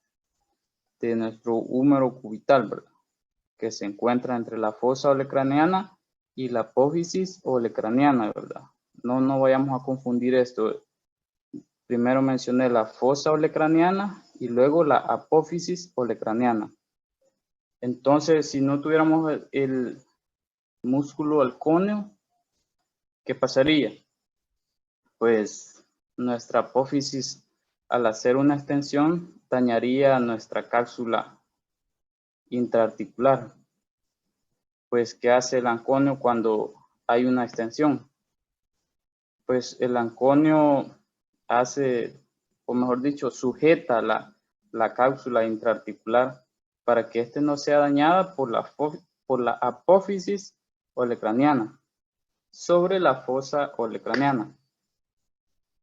de nuestro húmero cubital, ¿verdad? Que se encuentra entre la fosa olecraniana y la apófisis olecraniana, ¿verdad? No vayamos a confundir esto. Primero mencioné la fosa olecraniana y luego la apófisis olecraniana. Entonces, si no tuviéramos el músculo halcóneo, ¿qué pasaría? Pues nuestra apófisis, al hacer una extensión, dañaría nuestra cápsula intraarticular. Pues, ¿qué hace el anconio cuando hay una extensión? Pues el anconio hace, o mejor dicho, sujeta la cápsula intraarticular para que éste no sea dañada por la apófisis olecraniana sobre la fosa olecraniana.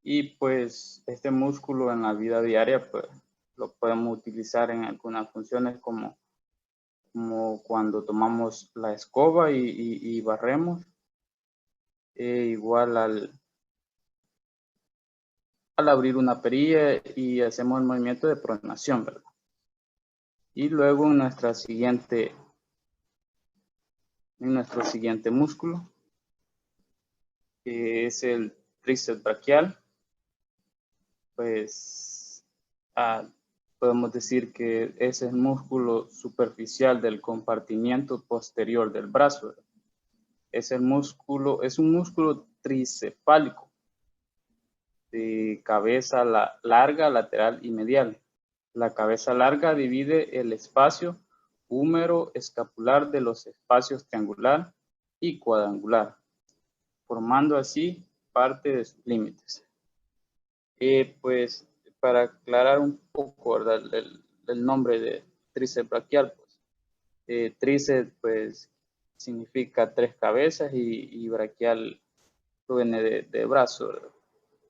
Y pues este músculo en la vida diaria pues lo podemos utilizar en algunas funciones como cuando tomamos la escoba y barremos, igual al abrir una perilla y hacemos el movimiento de pronación, ¿verdad? Y luego en nuestro siguiente músculo, que es el tríceps braquial, pues podemos decir que es el músculo superficial del compartimiento posterior del brazo. Es un músculo tricefálico de cabeza larga, lateral y medial. La cabeza larga divide el espacio húmero escapular de los espacios triangular y cuadrangular, formando así parte de sus límites. Pues para aclarar un poco, ¿verdad? El nombre de tríceps braquial, pues, tríceps pues significa tres cabezas y braquial proviene de brazo, ¿verdad?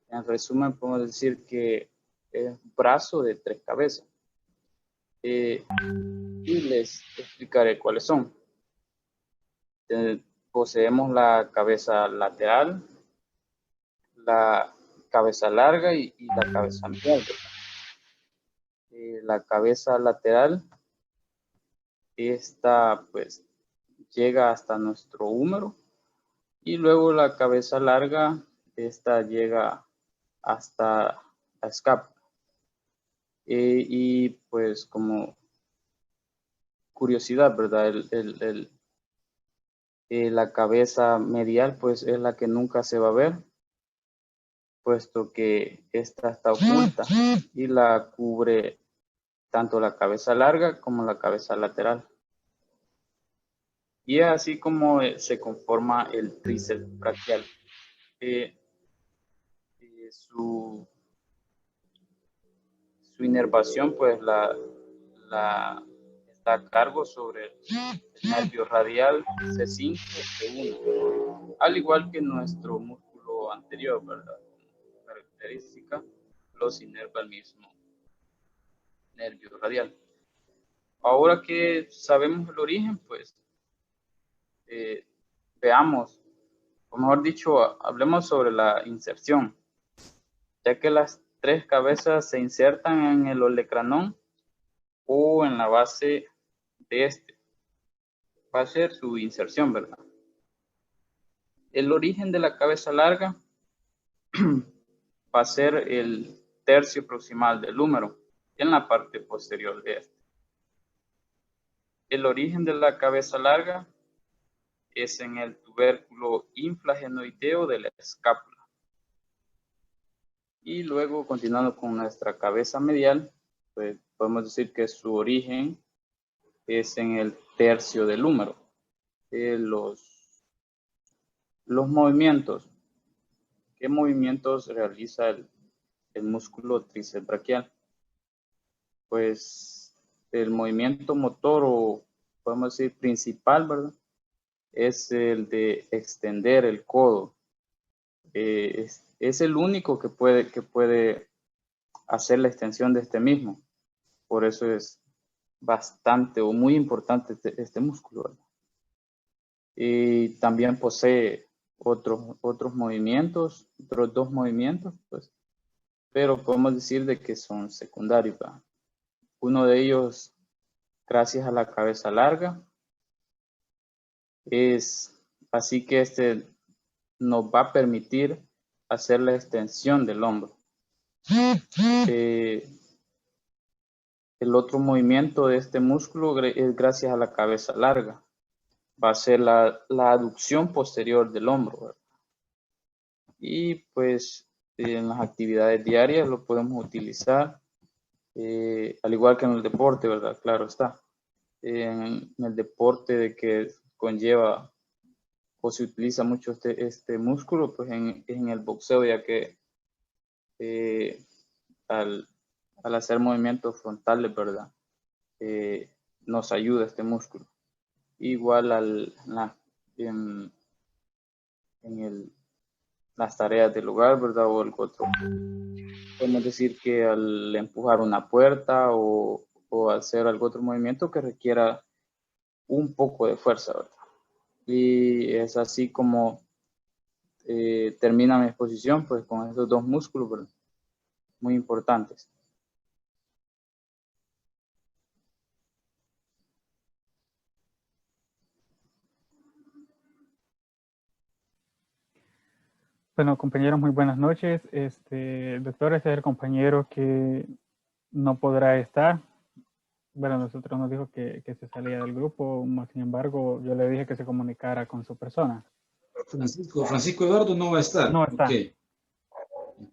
En resumen, podemos decir que es un brazo de tres cabezas. Y les explicaré cuáles son. Poseemos la cabeza lateral, la cabeza larga y la cabeza medial. La cabeza lateral, esta pues llega hasta nuestro húmero, y luego la cabeza larga, esta llega hasta la escápula. Y pues como curiosidad, ¿verdad? La cabeza medial pues es la que nunca se va a ver, puesto que esta está oculta y la cubre tanto la cabeza larga como la cabeza lateral. Y es así como se conforma el tríceps braquial. Su inervación pues está a cargo sobre el nervio radial C5 C1, al igual que nuestro músculo anterior, ¿verdad? Como característica, los inerva el mismo nervio radial. Ahora que sabemos el origen, pues veamos, o mejor dicho, hablemos sobre la inserción, ya que las tres cabezas se insertan en el olecranón o en la base de este. Va a ser su inserción, ¿verdad? El origen de la cabeza larga va a ser el tercio proximal del húmero, en la parte posterior de este. El origen de la cabeza larga es en el tubérculo infragenoideo de la escápula. Y luego, continuando con nuestra cabeza medial, pues podemos decir que su origen es en el tercio del húmero. Los movimientos. ¿Qué movimientos realiza el músculo tríceps braquial? Pues el movimiento motor, o podemos decir principal, ¿verdad? Es el de extender el codo. Es el único que puede hacer la extensión de este mismo. Por eso es bastante o muy importante este músculo, ¿verdad? Y también posee otros movimientos, otros dos movimientos, pues, pero podemos decir de que son secundarios, ¿verdad? Uno de ellos, gracias a la cabeza larga, es así que este nos va a permitir hacer la extensión del hombro. El otro movimiento de este músculo es gracias a la cabeza larga. Va a ser la aducción posterior del hombro, ¿verdad? Y pues en las actividades diarias lo podemos utilizar, al igual que en el deporte, ¿verdad? Claro está. En el deporte de que conlleva o se utiliza mucho este músculo, pues en el boxeo, ya que al hacer movimientos frontales, ¿verdad? Nos ayuda este músculo. Igual en las tareas del hogar, ¿verdad? O el otro. Podemos decir que al empujar una puerta o hacer algún otro movimiento que requiera un poco de fuerza, ¿verdad? Y es así como termina mi exposición, pues con estos dos músculos, ¿verdad? Muy importantes. Bueno, compañeros, muy buenas noches. Doctor, este es el compañero que no podrá estar. Bueno, nosotros nos dijo que se salía del grupo, más sin embargo, yo le dije que se comunicara con su persona. Francisco Eduardo no va a estar. No está. Ok.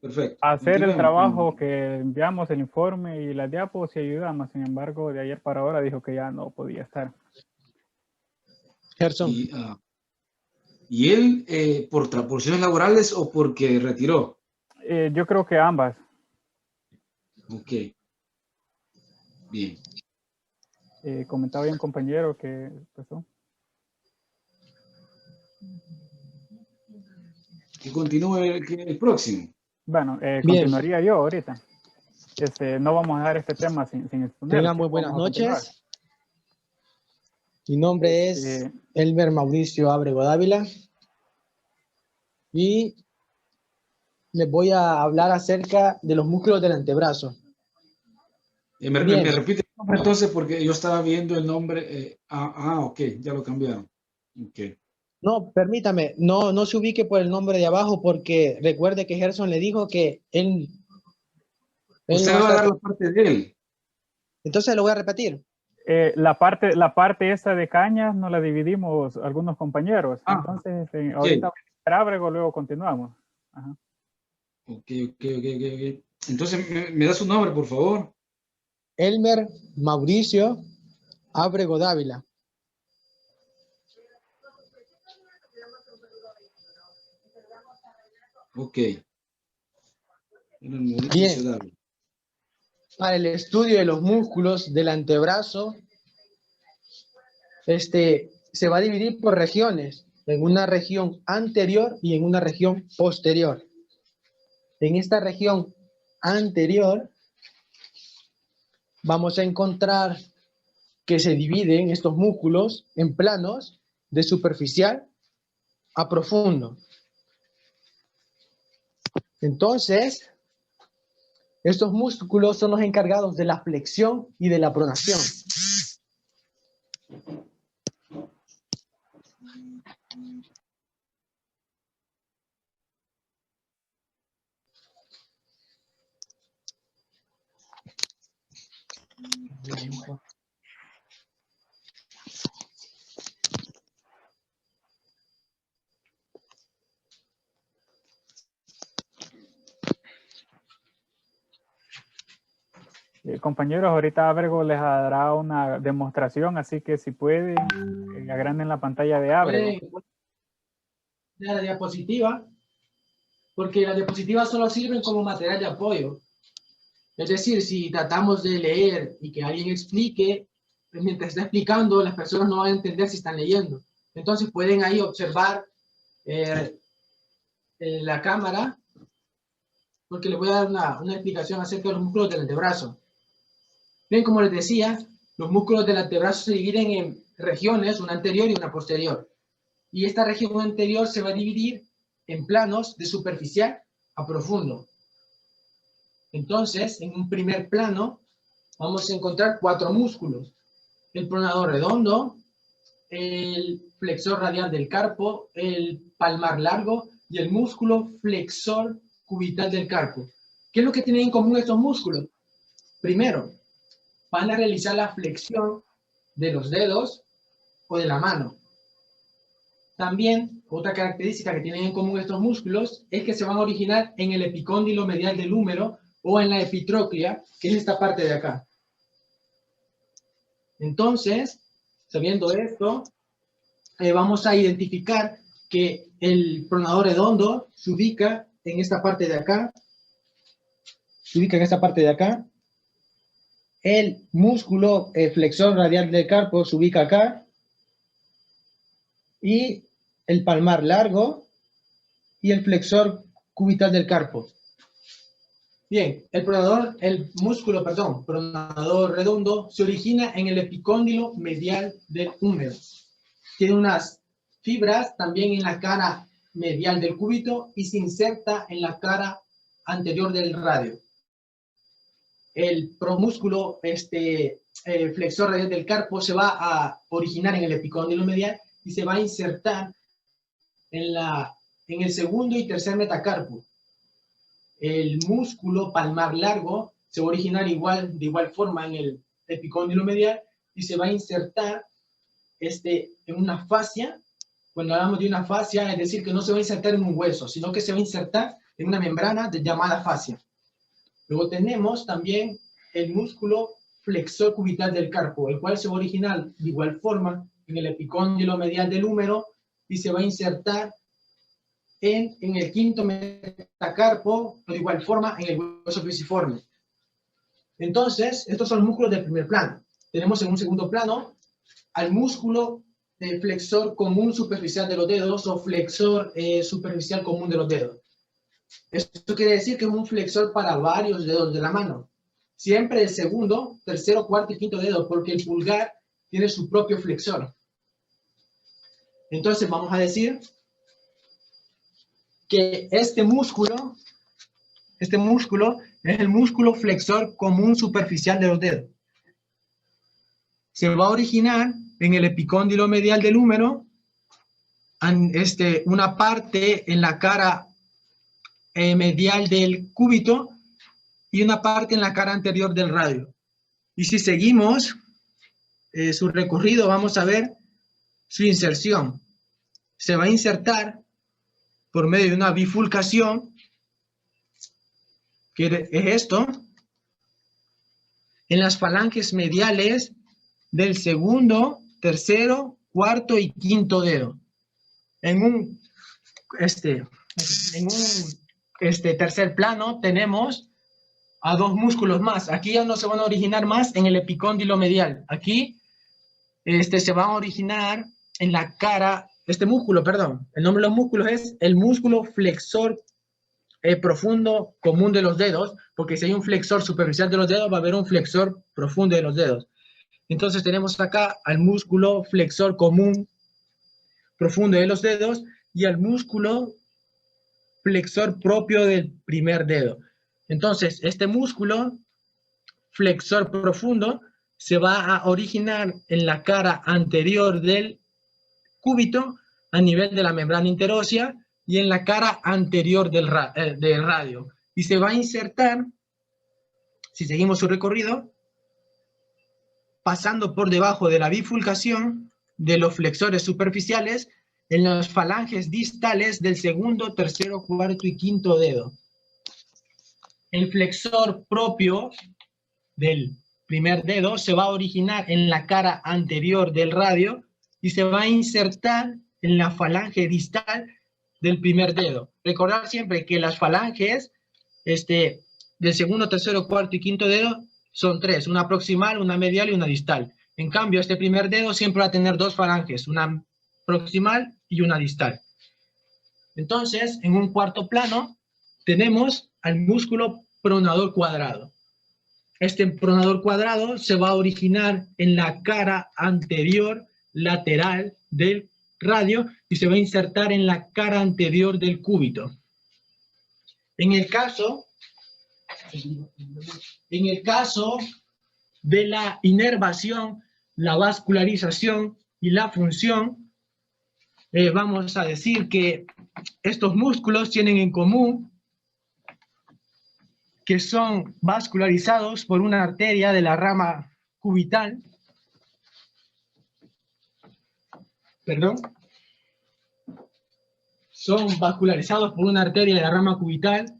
Perfecto. Hacer el Continuemos. trabajo que enviamos, el informe y las diapos, sí ayudamos. Sin embargo, de ayer para ahora dijo que ya no podía estar. Gerson. ¿Y él por porciones laborales o porque retiró? Yo creo que ambas. Ok. Bien. Comentaba ya un compañero que pasó. Que continúe el próximo. Bueno, continuaría yo ahorita. No vamos a dejar este tema sin exponer. Tengan muy buenas noches. Mi nombre es Elmer Mauricio Ábrego Dávila y les voy a hablar acerca de los músculos del antebrazo. Me repite el nombre entonces porque yo estaba viendo el nombre. Ok, ya lo cambiaron. Okay. No, permítame, no se ubique por el nombre de abajo porque recuerde que Gerson le dijo que él usted va a dar la parte de él. Entonces lo voy a repetir. La parte esa de cañas no la dividimos algunos compañeros. Entonces, ahorita Ábrego, luego continuamos. Ajá. Ok. Entonces, ¿me da su nombre, por favor? Elmer Mauricio Ábrego Dávila. Ok. Bien. Para el estudio de los músculos del antebrazo, se va a dividir por regiones, en una región anterior y en una región posterior. En esta región anterior vamos a encontrar que se dividen estos músculos en planos de superficial a profundo. Entonces, estos músculos son los encargados de la flexión y de la pronación. Compañeros, ahorita Ábrego les dará una demostración, así que si pueden, agranden la pantalla de Ábrego. La diapositiva, porque las diapositivas solo sirven como material de apoyo. Es decir, si tratamos de leer y que alguien explique, pues mientras está explicando, las personas no van a entender si están leyendo. Entonces pueden ahí observar la cámara, porque les voy a dar una explicación acerca de los músculos del antebrazo. Bien, como les decía, los músculos del antebrazo se dividen en regiones, una anterior y una posterior. Y esta región anterior se va a dividir en planos de superficial a profundo. Entonces, en un primer plano, vamos a encontrar 4 músculos. El pronador redondo, el flexor radial del carpo, el palmar largo y el músculo flexor cubital del carpo. ¿Qué es lo que tienen en común estos músculos? Primero, van a realizar la flexión de los dedos o de la mano. También, otra característica que tienen en común estos músculos es que se van a originar en el epicóndilo medial del húmero o en la epitróclea, que es esta parte de acá. Entonces, sabiendo esto, vamos a identificar que el pronador redondo se ubica en esta parte de acá. El músculo flexor radial del carpo se ubica acá. Y el palmar largo y el flexor cubital del carpo. Bien, el músculo pronador redondo se origina en el epicóndilo medial del húmero. Tiene unas fibras también en la cara medial del cúbito y se inserta en la cara anterior del radio. El promúsculo flexor radial del carpo se va a originar en el epicóndilo medial y se va a insertar en la en el segundo y tercer metacarpo. El músculo palmar largo se va a originar de igual forma en el epicóndilo medial y se va a insertar en una fascia. Cuando hablamos de una fascia, es decir, que no se va a insertar en un hueso, sino que se va a insertar en una membrana llamada fascia. Luego tenemos también el músculo flexor cubital del carpo, el cual se va a originar de igual forma en el epicóndilo medial del húmero y se va a insertar en el quinto metacarpo, de igual forma en el hueso cruciforme. Entonces, estos son los músculos del primer plano. Tenemos en un segundo plano al músculo flexor común superficial de los dedos o flexor superficial común de los dedos. Esto quiere decir que es un flexor para varios dedos de la mano. Siempre el segundo, tercero, cuarto y quinto dedo, porque el pulgar tiene su propio flexor. Entonces vamos a decir que este músculo es el músculo flexor común superficial de los dedos. Se va a originar en el epicóndilo medial del húmero, una parte en la cara medial del cúbito y una parte en la cara anterior del radio. Y si seguimos su recorrido, vamos a ver su inserción. Se va a insertar por medio de una bifurcación, que es esto, en las falanges mediales del segundo, tercero, cuarto y quinto dedo. En un tercer plano tenemos a dos músculos más. Aquí ya no se van a originar más en el epicóndilo medial. Aquí se va a originar en la cara, músculo, perdón. El nombre de los músculos es el músculo flexor profundo común de los dedos, porque si hay un flexor superficial de los dedos, va a haber un flexor profundo de los dedos. Entonces tenemos acá al músculo flexor común profundo de los dedos y al músculo flexor propio del primer dedo. Entonces, este músculo flexor profundo se va a originar en la cara anterior del cúbito a nivel de la membrana interósea y en la cara anterior del radio. Y se va a insertar, si seguimos su recorrido, pasando por debajo de la bifurcación de los flexores superficiales en las falanges distales del segundo, tercero, cuarto y quinto dedo. El flexor propio del primer dedo se va a originar en la cara anterior del radio y se va a insertar en la falange distal del primer dedo. Recordar siempre que las falanges del segundo, tercero, cuarto y quinto dedo son tres, una proximal, una medial y una distal. En cambio, este primer dedo siempre va a tener dos falanges, una proximal y una distal. Entonces, en un cuarto plano, tenemos al músculo pronador cuadrado. Este pronador cuadrado se va a originar en la cara anterior lateral del radio y se va a insertar en la cara anterior del cúbito. En el caso de la inervación, la vascularización y la función, vamos a decir que estos músculos tienen en común que son vascularizados por una arteria de la rama cubital. Son vascularizados por una arteria de la rama cubital,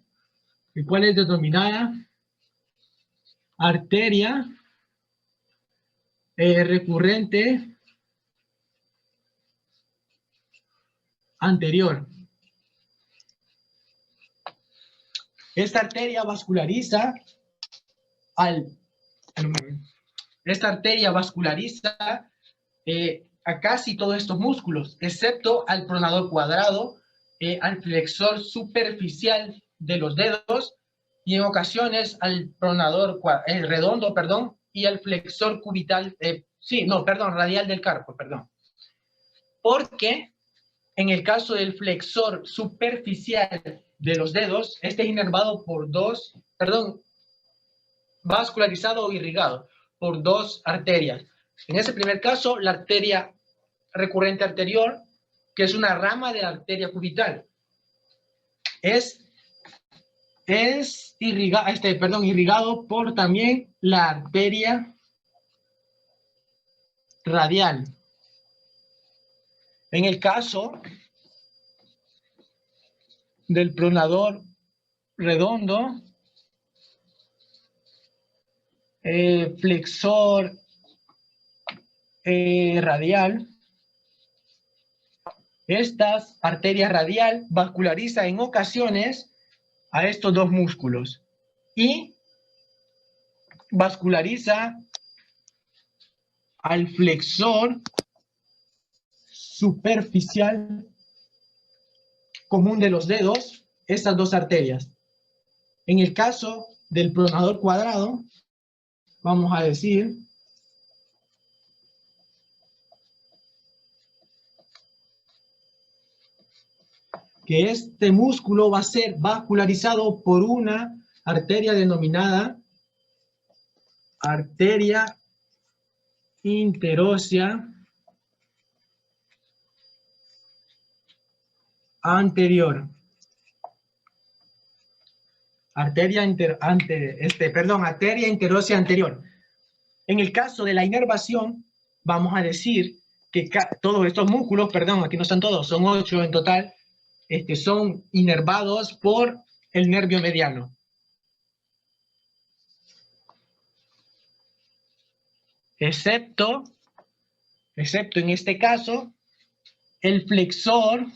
el cual es denominada arteria recurrente anterior. Esta arteria vasculariza a casi todos estos músculos, excepto al pronador cuadrado, al flexor superficial de los dedos y en ocasiones al pronador redondo, y al flexor cubital, radial del carpo, Porque en el caso del flexor superficial de los dedos, es inervado por vascularizado o irrigado por dos arterias. En ese primer caso, la arteria recurrente anterior, que es una rama de la arteria cubital, es irrigado por también la arteria radial. En el caso del pronador redondo, flexor radial, estas arterias radial vasculariza en ocasiones a estos dos músculos y vasculariza al flexor superficial común de los dedos, estas dos arterias. En el caso del pronador cuadrado, vamos a decir que este músculo va a ser vascularizado por una arteria denominada arteria interósea anterior. Arteria interósea anterior. En el caso de la inervación, vamos a decir que todos estos músculos, perdón, aquí no están todos, son 8 en total, son inervados por el nervio mediano. Excepto en este caso, el flexor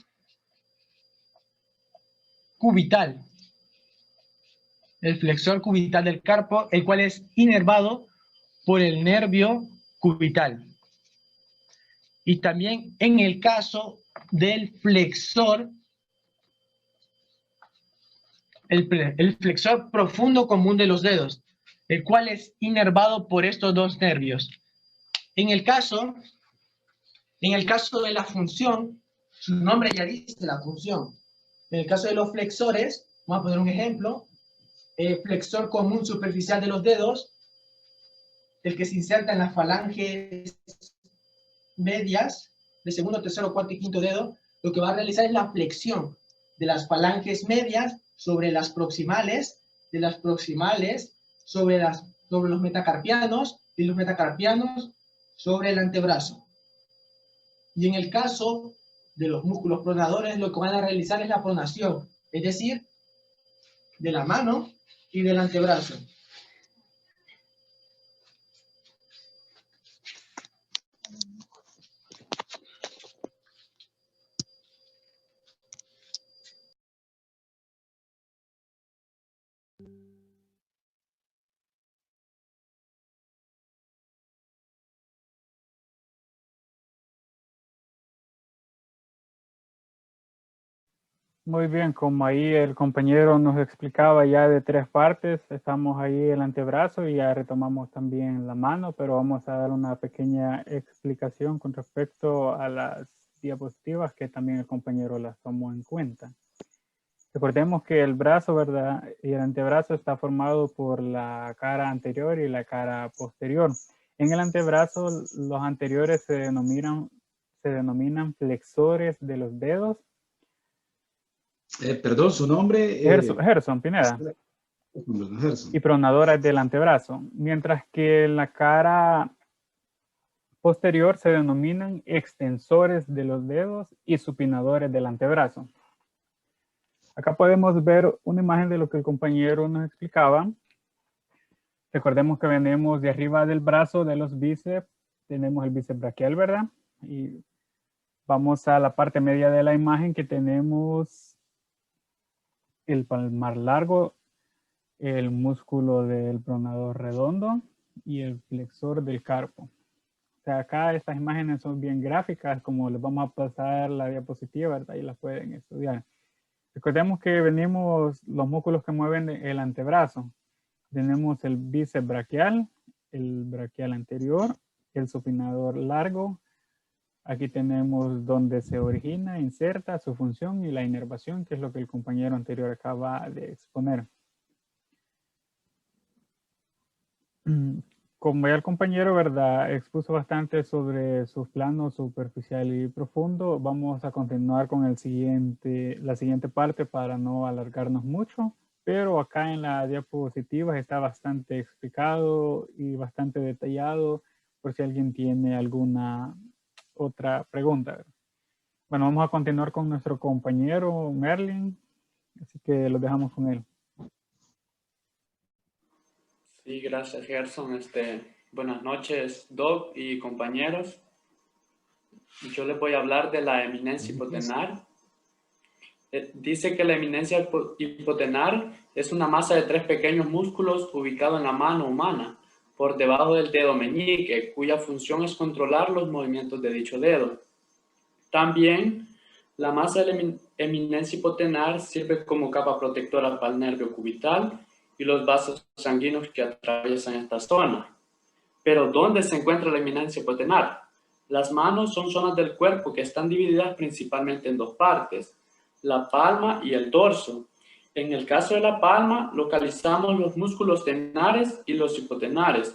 cubital. El flexor cubital del carpo, el cual es inervado por el nervio cubital. Y también en el caso del flexor, el flexor profundo común de los dedos, el cual es inervado por estos dos nervios. En el caso de la función, su nombre ya dice la función. En el caso de los flexores, vamos a poner un ejemplo, flexor común superficial de los dedos, el que se inserta en las falanges medias, de segundo, tercero, cuarto y quinto dedo, lo que va a realizar es la flexión de las falanges medias sobre las proximales, de las proximales sobre los metacarpianos, y los metacarpianos sobre el antebrazo. Y en el caso de los músculos pronadores, lo que van a realizar es la pronación, es decir, de la mano y del antebrazo. Muy bien, como ahí el compañero nos explicaba ya de 3 partes, estamos ahí el antebrazo y ya retomamos también la mano, pero vamos a dar una pequeña explicación con respecto a las diapositivas que también el compañero las tomó en cuenta. Recordemos que el brazo, ¿verdad? Y el antebrazo está formado por la cara anterior y la cara posterior. En el antebrazo, los anteriores se denominan flexores de los dedos. Perdón, su nombre. Gerson Pineda. Gerson. Y pronadora del antebrazo. Mientras que la cara posterior se denominan extensores de los dedos y supinadores del antebrazo. Acá podemos ver una imagen de lo que el compañero nos explicaba. Recordemos que venimos de arriba del brazo de los bíceps. Tenemos el bíceps braquial, ¿verdad? Y vamos a la parte media de la imagen que tenemos el palmar largo, el músculo del pronador redondo y el flexor del carpo. O sea, acá estas imágenes son bien gráficas, como les vamos a pasar la diapositiva, ¿verdad? Y las pueden estudiar. Recordemos que venimos los músculos que mueven el antebrazo. Tenemos el bíceps braquial, el braquial anterior, el supinador largo. Aquí tenemos donde se origina, inserta, su función y la inervación, que es lo que el compañero anterior acaba de exponer. como ya el compañero, ¿verdad?, expuso bastante sobre sus planos superficial y profundo, vamos a continuar con la siguiente parte para no alargarnos mucho, pero acá en la diapositiva está bastante explicado y bastante detallado por si alguien tiene alguna otra pregunta. Bueno, vamos a continuar con nuestro compañero Merlin, así que lo dejamos con él. Sí, gracias, Gerson. Buenas noches, Doc y compañeros. Yo les voy a hablar de la eminencia hipotenar. Dice que la eminencia hipotenar es una masa de 3 pequeños músculos ubicados en la mano humana, por debajo del dedo meñique, cuya función es controlar los movimientos de dicho dedo. También, la masa de la eminencia hipotenar sirve como capa protectora para el nervio cubital y los vasos sanguíneos que atraviesan esta zona. Pero, ¿dónde se encuentra la eminencia hipotenar? Las manos son zonas del cuerpo que están divididas principalmente en 2 partes, la palma y el dorso. En el caso de la palma, localizamos los músculos tenares y los hipotenares,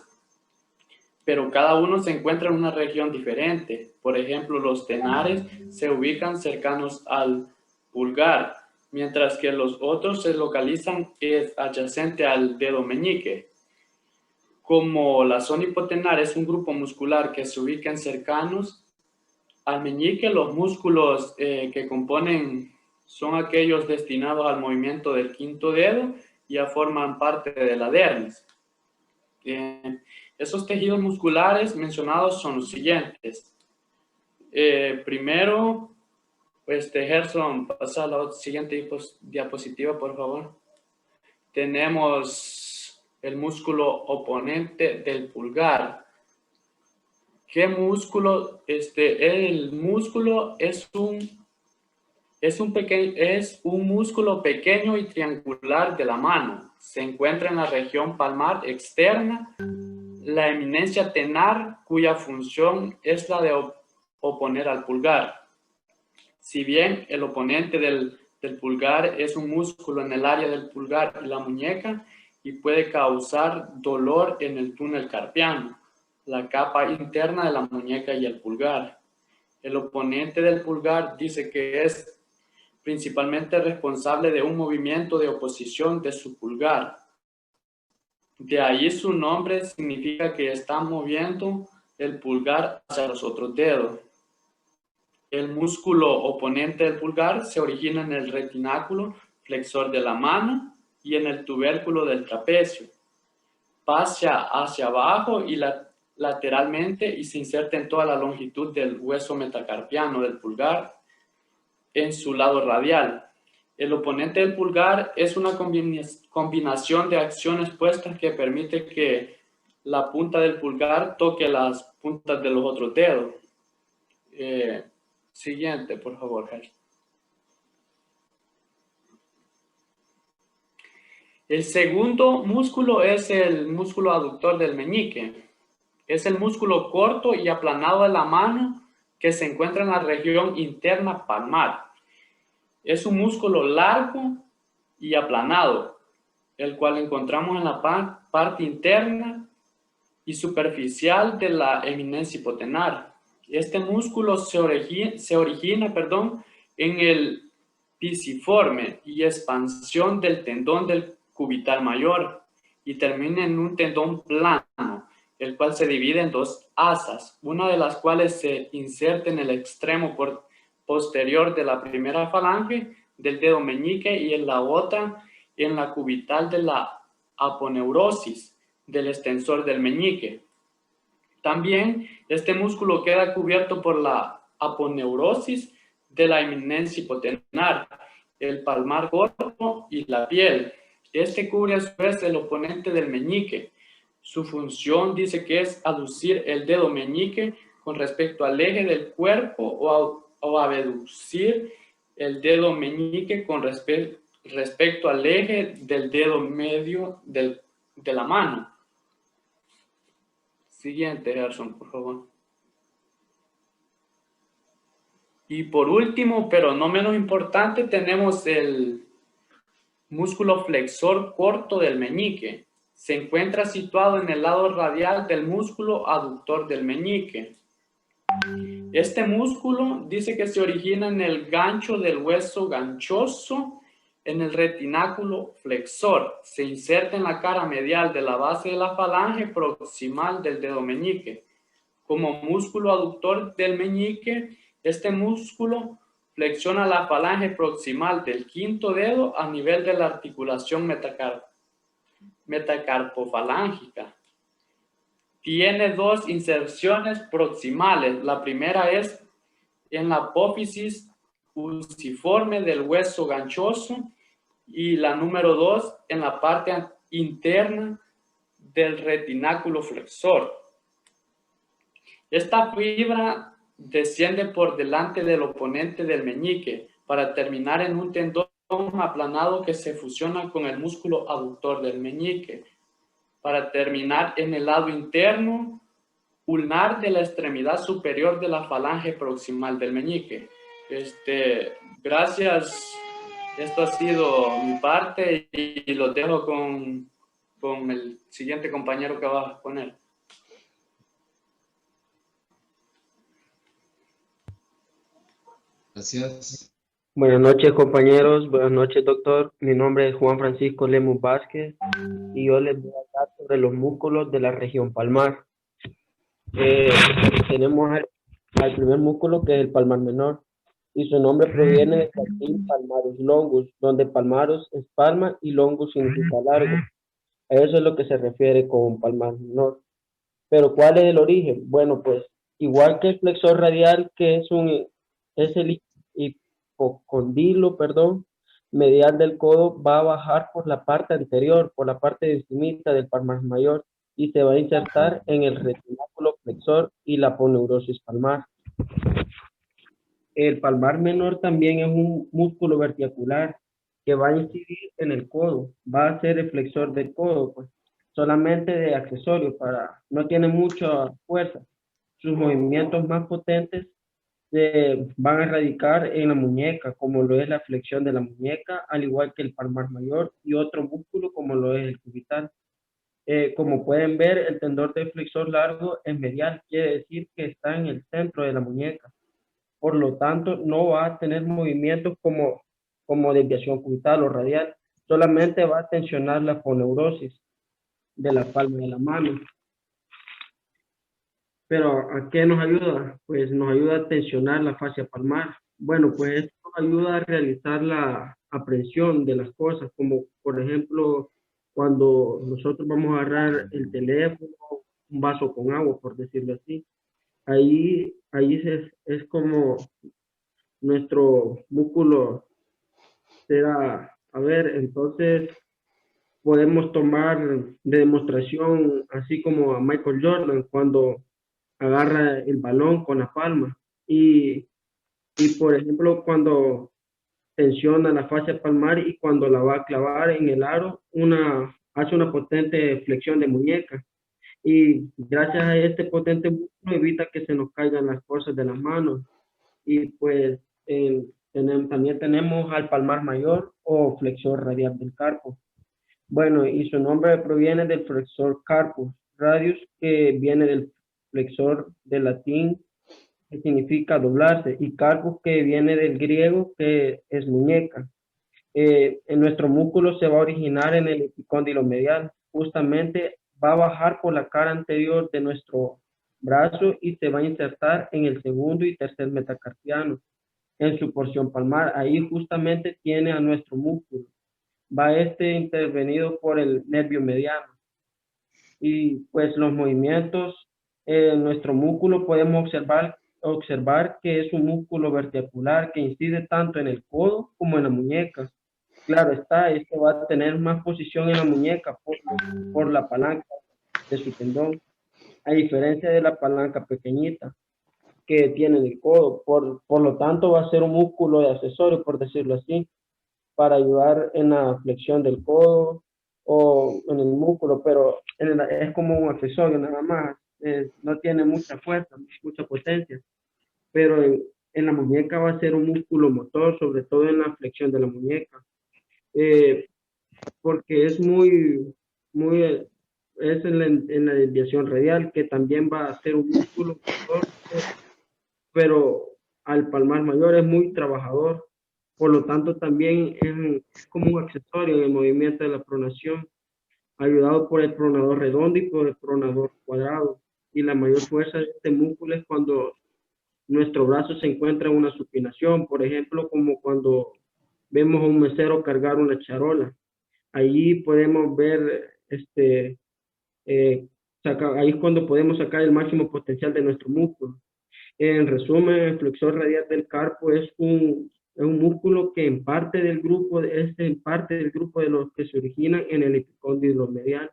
pero cada uno se encuentra en una región diferente. Por ejemplo, los tenares se ubican cercanos al pulgar, mientras que los otros se localizan adyacente al dedo meñique. Como la zona hipotenar es un grupo muscular que se ubican cercanos al meñique, los músculos que componen son aquellos destinados al movimiento del quinto dedo y ya forman parte de la dermis. Esos tejidos musculares mencionados son los siguientes. Primero, Gerson, pasa a la siguiente diapositiva, por favor. Tenemos el músculo oponente del pulgar. ¿Qué músculo? El músculo es un músculo pequeño y triangular de la mano. Se encuentra en la región palmar externa. La eminencia tenar, cuya función es la de oponer al pulgar. Si bien el oponente del pulgar es un músculo en el área del pulgar y la muñeca y puede causar dolor en el túnel carpiano, la capa interna de la muñeca y el pulgar. El oponente del pulgar dice que es principalmente responsable de un movimiento de oposición de su pulgar. De ahí su nombre significa que está moviendo el pulgar hacia los otros dedos. El músculo oponente del pulgar se origina en el retináculo flexor de la mano y en el tubérculo del trapecio. Pasa hacia abajo y lateralmente y se inserta en toda la longitud del hueso metacarpiano del pulgar en su lado radial. El oponente del pulgar es una combinación de acciones puestas que permite que la punta del pulgar toque las puntas de los otros dedos. Siguiente, por favor, Gerson. El segundo músculo es el músculo aductor del meñique. Es el músculo corto y aplanado de la mano que se encuentra en la región interna palmar. Es un músculo largo y aplanado, el cual encontramos en la parte interna y superficial de la eminencia hipotenar. Este músculo se origina en el pisiforme y expansión del tendón del cubital mayor y termina en un tendón plano, el cual se divide en 2 asas, una de las cuales se inserta en el extremo posterior de la primera falange del dedo meñique y en la otra en la cubital de la aponeurosis del extensor del meñique. También este músculo queda cubierto por la aponeurosis de la eminencia hipotenar, el palmar corto y la piel. Este cubre a su vez el oponente del meñique. Su función dice que es aducir el dedo meñique con respecto al eje del cuerpo o abducir el dedo meñique con respecto al eje del dedo medio de la mano. Siguiente, Gerson, por favor. Y por último, pero no menos importante, tenemos el músculo flexor corto del meñique. Se encuentra situado en el lado radial del músculo aductor del meñique. Este músculo dice que se origina en el gancho del hueso ganchoso en el retináculo flexor. Se inserta en la cara medial de la base de la falange proximal del dedo meñique. Como músculo aductor del meñique, este músculo flexiona la falange proximal del quinto dedo a nivel de la articulación metacarpofalángica. Tiene dos inserciones proximales. La primera es en la apófisis fusiforme del hueso ganchoso y la número 2 en la parte interna del retináculo flexor. Esta fibra desciende por delante del oponente del meñique para terminar en un tendón aplanado que se fusiona con el músculo aductor del meñique, para terminar en el lado interno ulnar de la extremidad superior de la falange proximal del meñique. Gracias. Esto ha sido mi parte y lo dejo con el siguiente compañero que va a poner. Gracias. Buenas noches, compañeros. Buenas noches, doctor. Mi nombre es Juan Francisco Lemus Vázquez y yo les voy a hablar sobre los músculos de la región palmar. Tenemos al primer músculo, que es el palmar menor, y su nombre proviene del latín palmarus longus, donde palmarus es palma y longus significa largo. A eso es lo que se refiere con palmar menor. Pero ¿cuál es el origen? Bueno, pues igual que el flexor radial, que es el hipocondilo, medial del codo, va a bajar por la parte anterior, por la parte de encimita del palmar mayor, y se va a insertar en el retináculo flexor y la aponeurosis palmar. El palmar menor también es un músculo verticular que va a incidir en el codo, va a ser el flexor del codo, pues solamente de accesorio, no tiene mucha fuerza. Sus movimientos más potentes van a radicar en la muñeca, como lo es la flexión de la muñeca, al igual que el palmar mayor y otro músculo como lo es el cubital. Como pueden ver, el tendón del flexor largo es medial, quiere decir que está en el centro de la muñeca. Por lo tanto, no va a tener movimientos como desviación cubital o radial, solamente va a tensionar la aponeurosis de la palma de la mano. Pero ¿a qué nos ayuda? Pues nos ayuda a tensionar la fascia palmar. Bueno, pues esto nos ayuda a realizar la aprehensión de las cosas, como por ejemplo, cuando nosotros vamos a agarrar el teléfono, un vaso con agua, por decirlo así. Ahí es como nuestro músculo se da. A ver, entonces podemos tomar de demostración, así como a Michael Jordan, cuando agarra el balón con la palma y por ejemplo cuando tensiona la fascia palmar y cuando la va a clavar en el aro, hace una potente flexión de muñeca, y gracias a este potente músculo evita que se nos caigan las cosas de las manos. Y pues también tenemos al palmar mayor o flexor radial del carpo. Bueno, y su nombre proviene del flexor carpus radius, que viene del flexor del latín, que significa doblarse, y carpus, que viene del griego, que es muñeca. En nuestro músculo se va a originar en el epicóndilo medial, justamente va a bajar por la cara anterior de nuestro brazo y se va a insertar en el segundo y tercer metacarpiano, en su porción palmar. Ahí justamente tiene a nuestro músculo. Va intervenido por el nervio mediano. Y pues los movimientos en nuestro músculo podemos observar que es un músculo verticular que incide tanto en el codo como en la muñeca. Claro está, este va a tener más posición en la muñeca por la palanca de su tendón, a diferencia de la palanca pequeñita que tiene en el codo. Por lo tanto, va a ser un músculo de accesorio, por decirlo así, para ayudar en la flexión del codo o en el músculo, pero es como un accesorio nada más. No tiene mucha fuerza, mucha potencia, pero en la muñeca va a ser un músculo motor, sobre todo en la flexión de la muñeca, porque es muy es en la desviación radial, que también va a ser un músculo, pero al palmar mayor es muy trabajador. Por lo tanto, también es como un accesorio en el movimiento de la pronación, ayudado por el pronador redondo y por el pronador cuadrado. Y la mayor fuerza de este músculo es cuando nuestro brazo se encuentra en una supinación, por ejemplo, como cuando vemos a un mesero cargar una charola. Allí podemos ver, ahí es cuando podemos sacar el máximo potencial de nuestro músculo. En resumen, el flexor radial del carpo es un músculo que en parte del grupo, es en parte del grupo de los que se originan en el epicóndilo medial.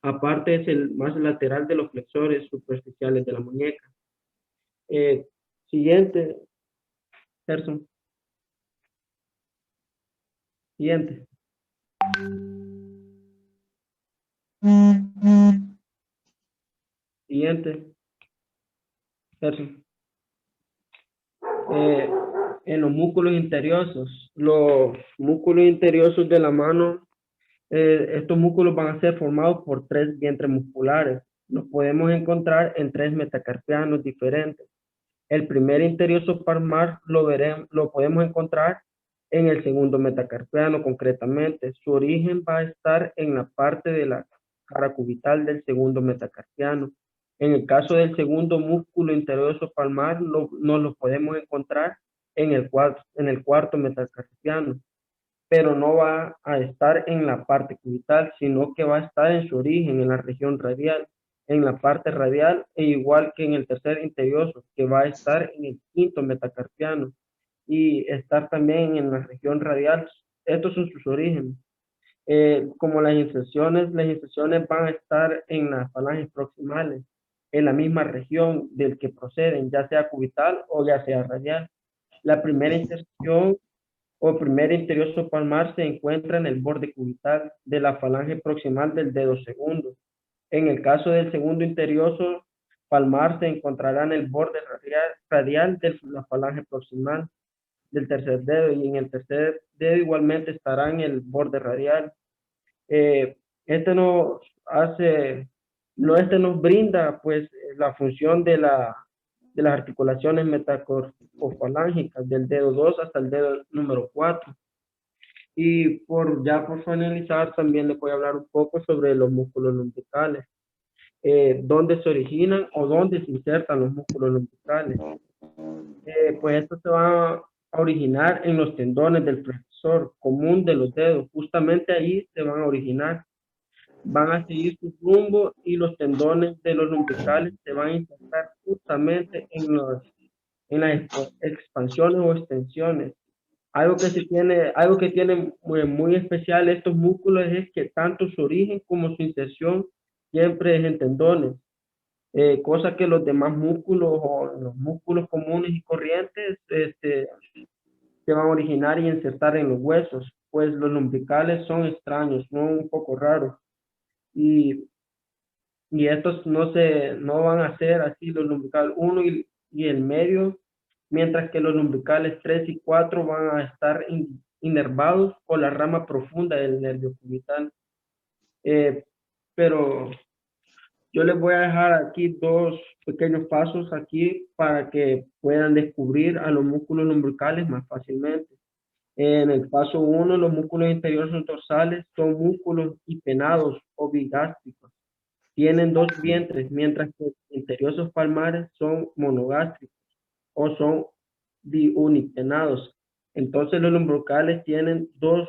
Aparte es el más lateral de los flexores superficiales de la muñeca. Siguiente, Gerson. Siguiente. Siguiente. Gerson. En los músculos interiosos de la mano, estos músculos van a ser formados por 3 vientres musculares. Los podemos encontrar en 3 metacarpianos diferentes. El primer interioso palmar lo podemos encontrar en el segundo metacarpiano concretamente. Su origen va a estar en la parte de la cara cubital del segundo metacarpiano. En el caso del segundo músculo interioso palmar, nos lo podemos encontrar en el cuarto metacarpiano, pero no va a estar en la parte cubital, sino que va a estar en su origen, en la región radial, en la parte radial, e igual que en el tercer interioso, que va a estar en el quinto metacarpiano y estar también en la región radial. Estos son sus orígenes. Como las inserciones van a estar en las falanges proximales, en la misma región del que proceden, ya sea cubital o ya sea radial. La primera inserción o primer interioso palmar se encuentra en el borde cubital de la falange proximal del dedo segundo. En el caso del segundo interioso palmar se encontrará en el borde radial de la falange proximal del tercer dedo, y en el tercer dedo igualmente estará en el borde radial. Este nos brinda pues la función de las articulaciones metacarpofalángicas del dedo 2 hasta el dedo número 4. Y por finalizar, también les voy a hablar un poco sobre los músculos lumbricales, dónde se originan o dónde se insertan los músculos lumbricales. Pues esto se va a originar en los tendones del flexor común de los dedos. Justamente ahí se van a originar. Van a seguir su rumbo y los tendones de los lumbricales se van a insertar justamente en las expansiones o extensiones. Algo que tiene muy especial estos músculos es que tanto su origen como su inserción siempre es en tendones. Cosa que los demás músculos o los músculos comunes y corrientes se van a originar y insertar en los huesos, pues los lumbricales son extraños, son un poco raros. Y estos no van a ser así los lumbricales 1 y el medio, mientras que los lumbricales 3 y 4 van a estar inervados por la rama profunda del nervio cubital. Pero yo les voy a dejar aquí 2 pequeños pasos aquí para que puedan descubrir a los músculos lumbricales más fácilmente. En el paso 1, los músculos interiores dorsales son músculos hipenados o bigástricos. Tienen 2 vientres, mientras que los interiosos palmares son monogástricos o son biunipenados. Entonces los lumbricales tienen 2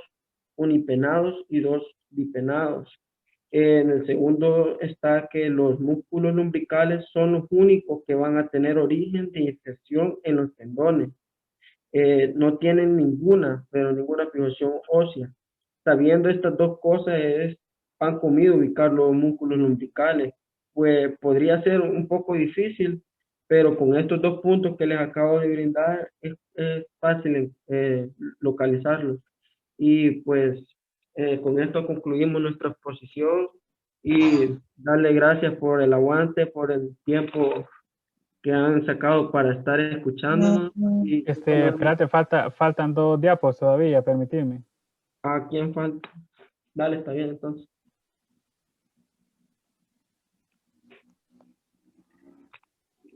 unipenados y 2 bipenados. En el segundo está que los músculos lumbricales son los únicos que van a tener origen de inserción en los tendones. No tienen ninguna fijación ósea. Sabiendo estas 2 cosas, es pan comido ubicar los músculos lumbricales. Pues podría ser un poco difícil, pero con estos 2 puntos que les acabo de brindar es fácil localizarlos. Y pues con esto concluimos nuestra exposición y darle gracias por el aguante, por el tiempo que han sacado para estar escuchándonos. Y espérate, faltan 2 diapos todavía, permitirme. ¿A quién falta? Dale, está bien entonces.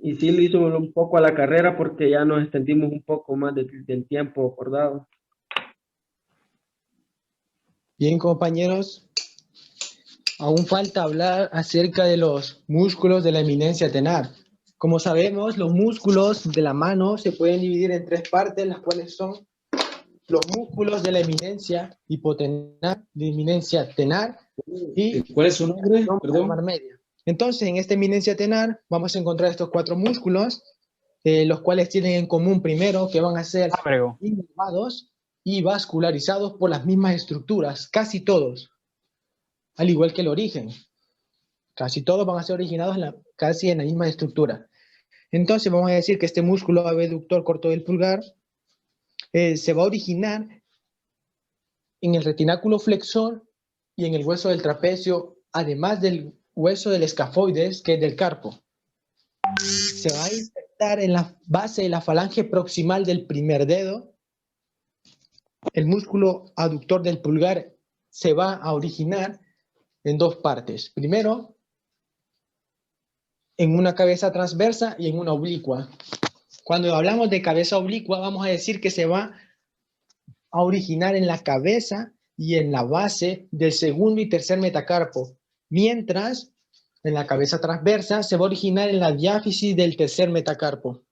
Y sí lo hizo un poco a la carrera porque ya nos extendimos un poco más del tiempo acordado. Bien, compañeros, aún falta hablar acerca de los músculos de la eminencia tenar. Como sabemos, los músculos de la mano se pueden dividir en tres partes, las cuales son los músculos de la eminencia hipotenar, de eminencia tenar y ¿Cuál es su nombre? Perdón. palmar media. Entonces, en esta eminencia tenar vamos a encontrar estos cuatro músculos, los cuales tienen en común primero que van a ser inervados y vascularizados por las mismas estructuras, casi todos, al igual que el origen. Casi todos van a ser originados casi en la misma estructura. Entonces vamos a decir que este músculo abductor corto del pulgar se va a originar en el retináculo flexor y en el hueso del trapecio, además del hueso del escafoides, que es del carpo. Se va a insertar en la base de la falange proximal del primer dedo. El músculo aductor del pulgar se va a originar en dos partes. Primero, en una cabeza transversa y en una oblicua. Cuando hablamos de cabeza oblicua, vamos a decir que se va a originar en la cabeza y en la base del segundo y tercer metacarpo, mientras en la cabeza transversa se va a originar en la diáfisis del tercer metacarpo.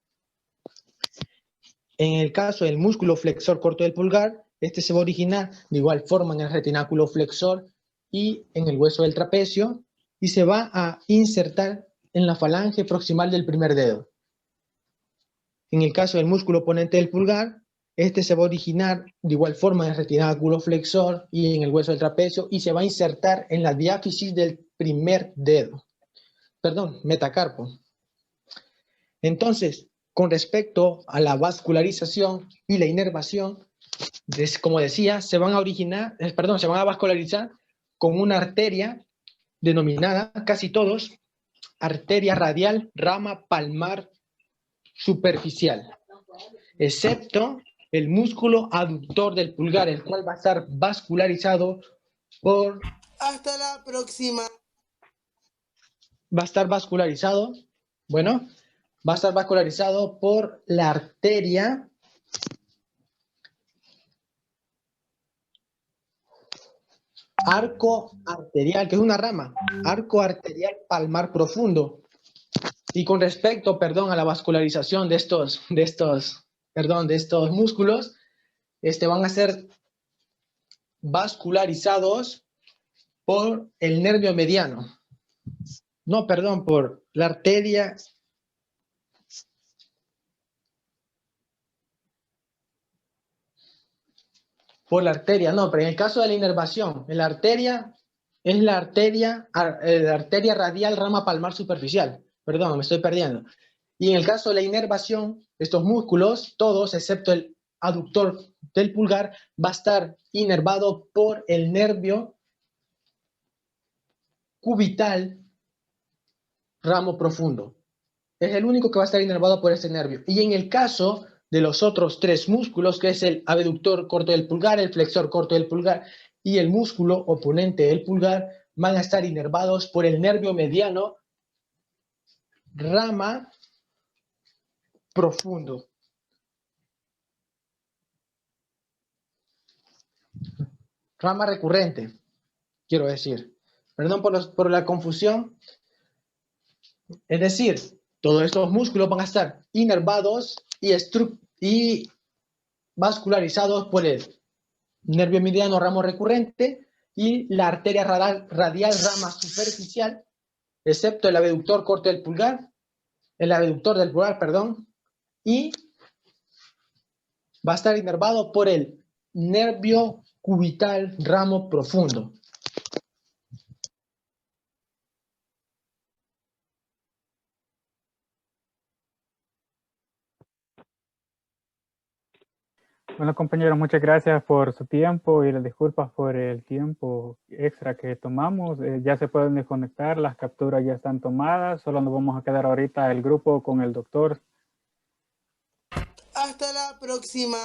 En el caso del músculo flexor corto del pulgar, este se va a originar de igual forma en el retináculo flexor y en el hueso del trapecio, y se va a insertar en la falange proximal del primer dedo. En el caso del músculo oponente del pulgar, este se va a originar de igual forma en el retináculo flexor y en el hueso del trapecio, y se va a insertar en la diáfisis del primer dedo. Perdón, metacarpo. Entonces, con respecto a la vascularización y la inervación, como decía, se van a vascularizar con una arteria denominada, casi todos, arteria radial rama palmar superficial, excepto el músculo aductor del pulgar, el cual va a estar vascularizado por... Hasta la próxima. Va a estar vascularizado, va a estar vascularizado por la arteria arco arterial, que es una rama, arco arterial palmar profundo. Y con respecto, a la vascularización de estos músculos, van a ser vascularizados por el nervio mediano. No, perdón, por la arteria. Por la arteria, no, pero en el caso de la inervación, la arteria es la arteria radial rama palmar superficial. Perdón, me estoy perdiendo. Y en el caso de la inervación, estos músculos, todos excepto el aductor del pulgar, va a estar inervado por el nervio cubital ramo profundo. Es el único que va a estar inervado por este nervio. Y en el caso de los otros tres músculos, que es el abductor corto del pulgar, el flexor corto del pulgar y el músculo oponente del pulgar, van a estar inervados por el nervio mediano rama profundo. Rama recurrente, quiero decir. Perdón por la confusión. Es decir, todos estos músculos van a estar inervados y vascularizados por el nervio mediano ramo recurrente y la arteria radial rama superficial, excepto el abductor corto del pulgar, y va a estar inervado por el nervio cubital ramo profundo. Bueno, compañeros, muchas gracias por su tiempo y las disculpas por el tiempo extra que tomamos. Ya se pueden desconectar, las capturas ya están tomadas. Solo nos vamos a quedar ahorita el grupo con el doctor. Hasta la próxima.